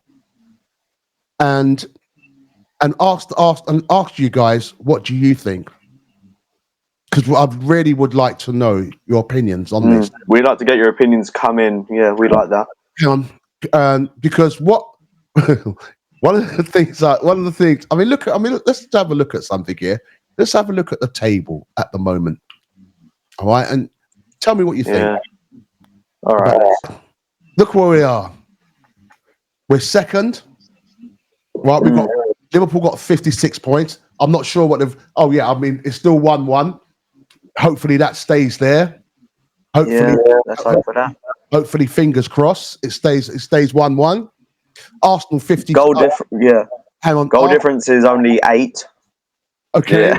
and ask you guys, what do you think? Because I really would like to know your opinions on this. We'd like to get your opinions come in. Yeah, we like that. Because what one of the things. Let's have a look at something here. Let's have a look at the table at the moment. All right, and tell me what you think. Yeah. All right. Look where we are. We're second. Right, we've got Liverpool got 56 points. I'm not sure what they've. Oh yeah, I mean it's still 1-1. Hopefully that stays there. Hopefully, let's hope for that. Hopefully, fingers crossed, it stays 1-1. Arsenal 50. Goal difference. Yeah. Hang on. Goal difference is only 8. Okay. Yeah.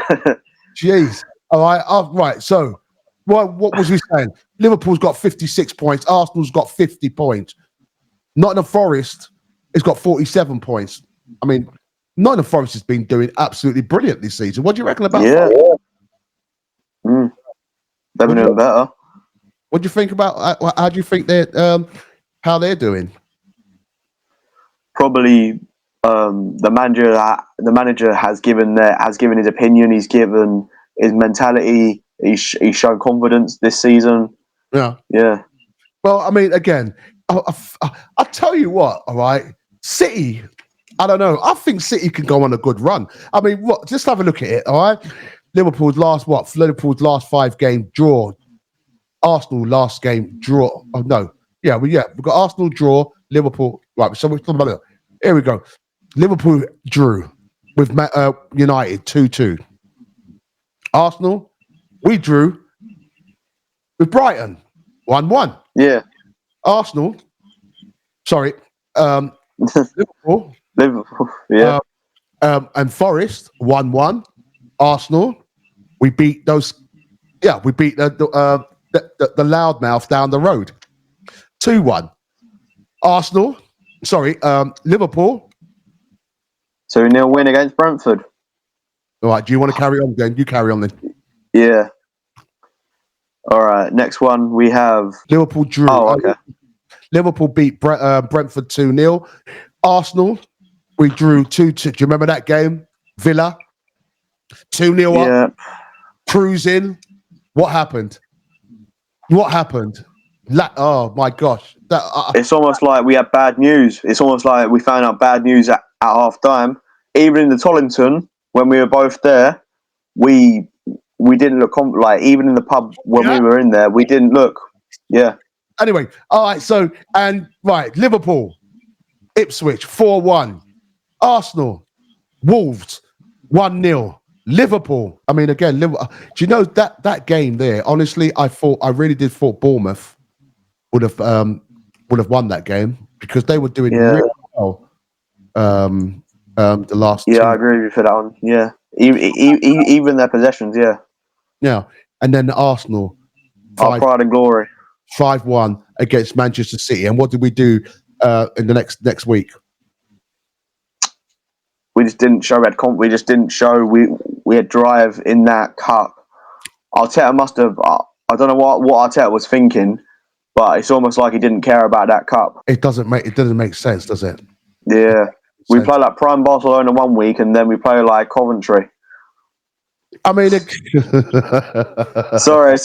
Jeez. All right. Right. So, what was we saying? Liverpool's got 56 points. Arsenal's got 50 points. Nottingham Forest has got 47 points. I mean, Nottingham Forest has been doing absolutely brilliant this season. What do you reckon about that? They've been doing better. What do you think about? How do you think how they're doing? Probably the manager has given his opinion. He's given his mentality. He's shown confidence this season. Yeah. Well, I mean, again, I'll tell you what. All right, City. I don't know. I think City can go on a good run. I mean, just have a look at it. All right, Liverpool's last 5 game draw. Arsenal last game draw. Oh no, we've got Arsenal draw, Liverpool. Right, so here we go. Liverpool drew with United 2-2. Arsenal, we drew with Brighton 1-1. Yeah. Arsenal, sorry, Liverpool, yeah. And Forest 1-1. Arsenal, we beat those. Yeah, we beat the loudmouth down the road 2-1. Arsenal, Liverpool 2-0 win against Brentford. All right, do you want to carry on then? You carry on then. Yeah. All right, next one we have Liverpool drew. Oh, okay. Liverpool beat Brentford 2-0. Arsenal, we drew 2-2. Do you remember that game? Villa 2-0 up. Cruising. What happened? Oh my gosh! It's almost like we had bad news. It's almost like we found out bad news at half time. Even in the Tollington, when we were both there, we didn't look like. Even in the pub when we were in there, we didn't look. Yeah. Anyway, all right. Liverpool, Ipswich 4-1. Arsenal, Wolves 1-0. Liverpool. I mean, again, do you know that game there? Honestly, I really did thought Bournemouth would have won that game because they were doing really well. The last. Yeah, I agree with you for that one. Yeah, even their possessions. Yeah. Yeah, and then Arsenal. Our pride and glory. 5-1 against Manchester City, and what did we do in the next week? We just didn't show we just didn't show we had drive in that cup. Arteta must have. I don't know what Arteta was thinking, but it's almost like he didn't care about that cup. It doesn't make sense, does it? Yeah, we play like prime Barcelona one week, and then we play like Coventry. I mean, sorry.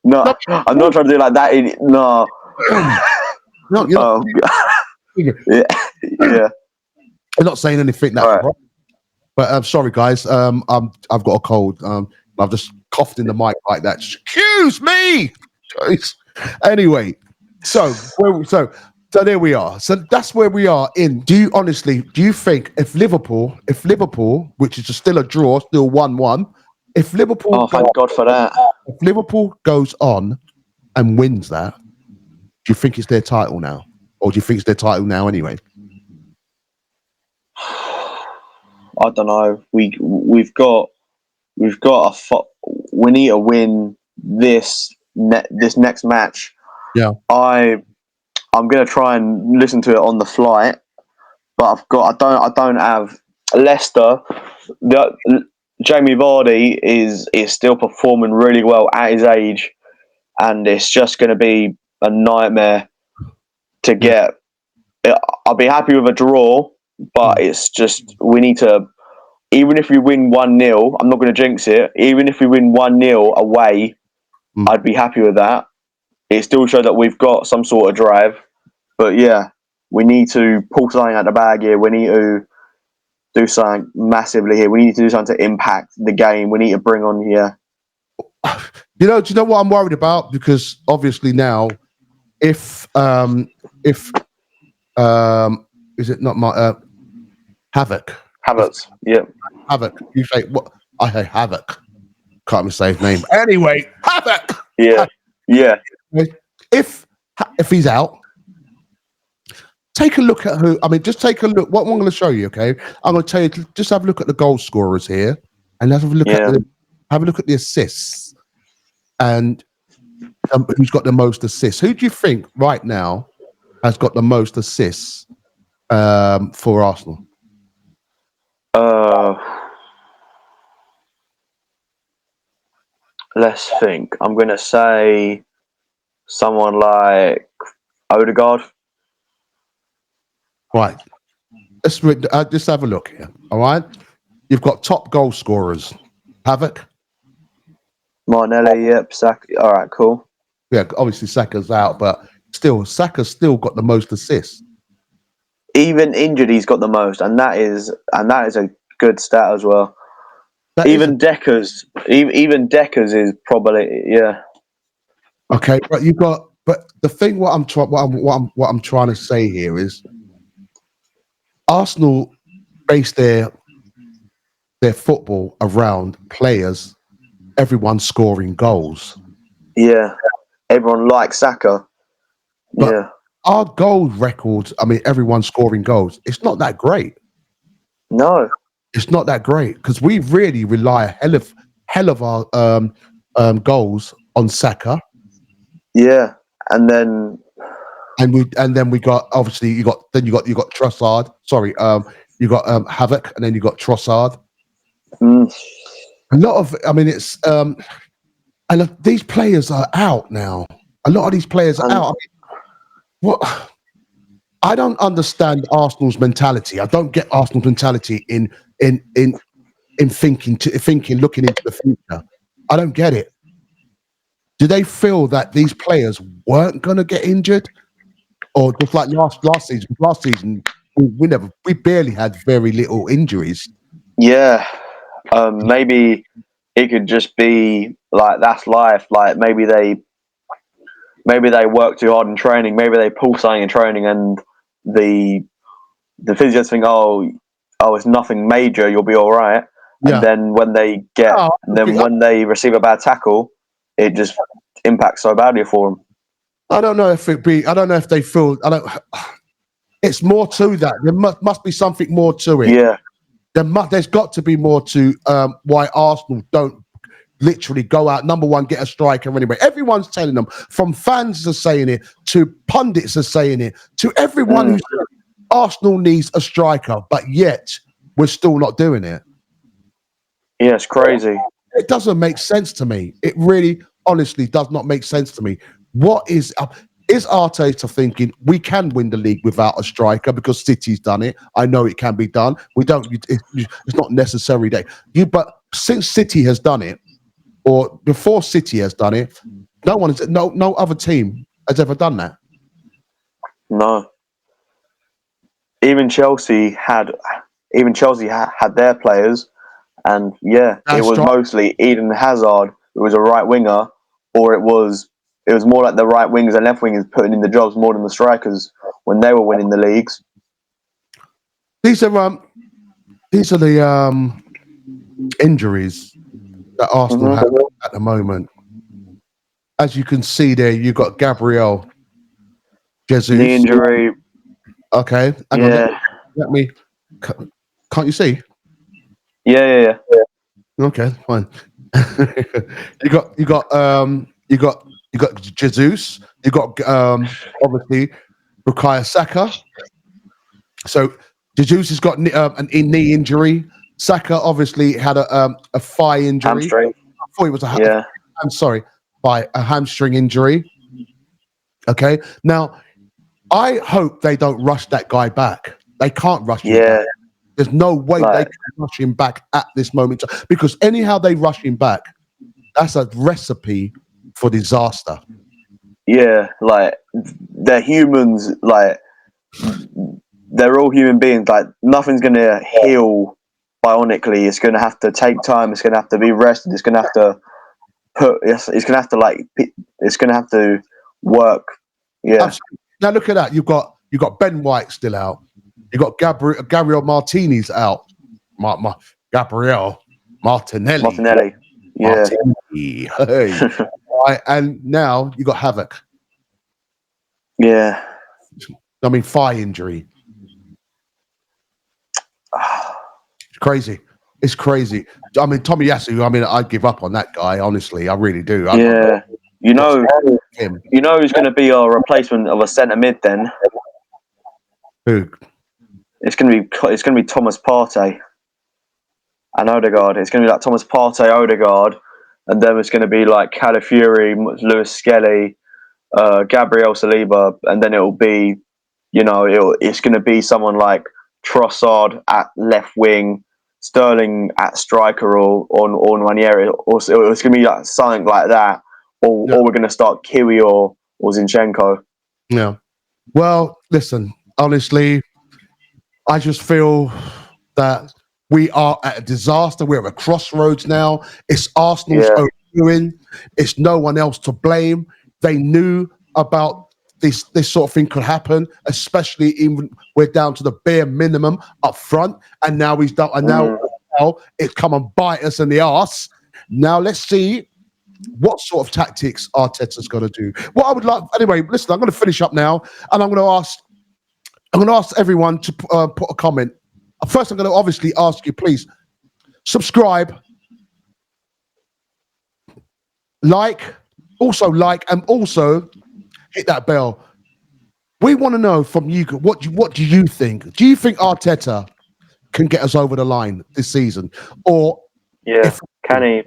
No, I'm not trying to do like that. No. No, yeah. I'm not saying anything that's wrong. But I'm sorry, guys. I've got a cold. I've just coughed in the mic like that. Excuse me. Anyway, so there we are. So that's where we are in. Do you think if Liverpool, which is still a draw, still 1-1, If Liverpool, Oh, thank God for that. if Liverpool goes on and wins that, do you think it's their title now, or do you think it's their title now anyway? I don't know. We need to win this next match. Yeah. I'm gonna try and listen to it on the flight, but I don't have Leicester. Jamie Vardy is still performing really well at his age, and it's just going to be a nightmare to get. I'll be happy with a draw, but it's just we need to. Even if we win 1-0, I'm not going to jinx it. Even if we win 1-0 away, I'd be happy with that. It still shows that we've got some sort of drive. But yeah, we need to pull something out the bag here. We need to do something massively here. We need to do something to impact the game. We need to bring on here. Do you know what I'm worried about? Because obviously now, if is it not my Havoc? Havertz, yeah. Havoc. You say what? I say Havoc. Can't even say his name. Anyway, Havoc. Yeah, yeah. If he's out, take a look at who. I mean, just take a look. What I'm going to show you, okay? I'm going to tell you. Just have a look at the goal scorers here, and have a look at the assists, and who's got the most assists. Who do you think right now has got the most assists for Arsenal? Let's think. I'm going to say someone like Odegaard. Right. Let's just have a look here. All right. You've got top goal scorers. Havoc. Martinelli, yep. Saka. All right, cool. Yeah, obviously Saka's out, but still, Saka's still got the most assists. Even injured, he's got the most, and that is a good stat as well. Even Decker's is probably Okay, but but the thing what I'm trying to say here is Arsenal base their football around players, everyone scoring goals. Yeah, everyone likes Saka. But yeah, our goal records, I mean, everyone scoring goals, it's not that great. No, it's not that great because we really rely a hell of our goals on Saka. Yeah, and then we got obviously you got Trossard. Sorry, you got Havoc, and then you got Trossard. A lot of, I mean, it's and these players are out now. A lot of these players are out. I mean, what? I don't understand Arsenal's mentality. I don't get Arsenal's mentality in thinking, looking into the future. I don't get it. Do they feel that these players weren't going to get injured, or just like last season? Last season, we barely had very little injuries. Yeah, maybe it could just be like that's life. Like maybe they work too hard in training. Maybe they pull something in training, and the physios think, oh, it's nothing major. You'll be all right. Yeah. And then when they when they receive a bad tackle, it just impacts so badly for them. I don't know if they feel. It's more to that. There must be something more to it. Yeah. There's got to be more to why Arsenal don't literally go out. Number one, get a striker anyway. Everyone's telling them. From fans are saying it to pundits are saying it to everyone who's Arsenal needs a striker, but yet we're still not doing it. Yeah, it's crazy. It doesn't make sense to me. It really, honestly, does not make sense to me. What is Arteta thinking? We can win the league without a striker because City's done it. I know it can be done. We don't. It's not necessary that but since City has done it, or before City has done it, no other team has ever done that. No. Even Chelsea had their players, and it was mostly Eden Hazard, who was a right winger, or it was more like the right wingers and left wingers putting in the jobs more than the strikers when they were winning the leagues. These are the injuries that Arsenal have at the moment. As you can see there, you've got Gabriel Jesus. Knee injury. Okay. Hang on, let me. Can't you see? Yeah. Okay, fine. you got Jesus. You got obviously Bukayo Saka. So Jesus has got a knee injury. Saka obviously had a thigh injury. Hamstring. I thought it was I'm sorry, by a hamstring injury. Okay. Now, I hope they don't rush that guy back. They can't rush him back. There's no way they can rush him back at this moment, because anyhow they rush him back, that's a recipe for disaster. Yeah, like they're humans. Like they're all human beings. Like nothing's gonna heal bionically. It's gonna have to take time. It's gonna have to be rested. It's gonna have to it's gonna have to it's gonna have to work. Yeah. Absolutely. Now look at that. You've got Ben White still out. You got Gabriel Martinez out. Gabriel Martinelli. Yeah. Martinelli. Hey. Right, and now you got Havoc. Yeah. I mean, thigh injury. It's crazy. It's crazy. I mean, Tommy Yasu. I mean, I'd give up on that guy. Honestly, I really do. Yeah. You know who's going to be our replacement of a centre mid then? Who? It's going to be Thomas Partey and Odegaard. It's going to be like Thomas Partey, Odegaard, and then it's going to be like Calafiori, Lewis Skelly, Gabriel Saliba, and then it'll be, it's going to be someone like Trossard at left wing, Sterling at striker, or Ranieri. Or it's going to be like something like that, or we're going to start Kiwi or Zinchenko. Yeah. Well, listen. Honestly, I just feel that we are at a disaster. We're at a crossroads now. It's Arsenal's own doing. It's no one else to blame. They knew about this sort of thing could happen, especially even we're down to the bare minimum up front, and now he's done. And now it's come and bite us in the arse. Now let's see what sort of tactics Arteta's going to do. What I would like, anyway. Listen, I'm going to finish up now, and I'm going to ask everyone to put a comment. First, I'm going to obviously ask you, please subscribe, like, and also hit that bell. We want to know from you, what do you think? Do you think Arteta can get us over the line this season? Or can he?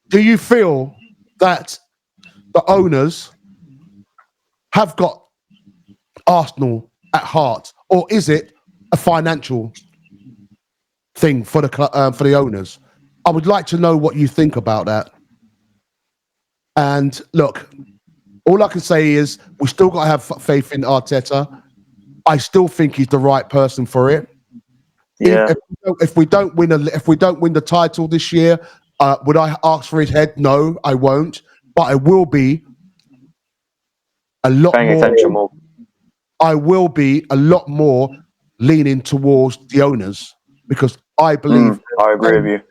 Do you feel that the owners have got Arsenal at heart, or is it a financial thing for the owners? I would like to know what you think about that. And look, all I can say is we still got to have faith in Arteta. I still think he's the right person for it. Yeah. If we don't win the title this year, would I ask for his head? No, I won't. But I will be a lot paying attention more. I will be a lot more leaning towards the owners, because I believe I agree with you.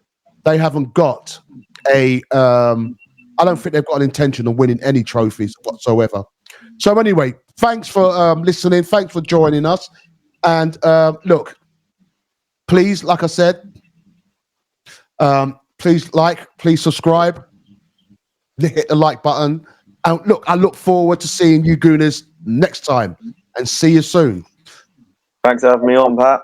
They haven't got I don't think they've got an intention of winning any trophies whatsoever. So anyway, thanks for listening. Thanks for joining us. And look, please, like I said, please subscribe, hit the like button. And look, I look forward to seeing you Gooners next time, and see you soon. Thanks for having me on, Pat.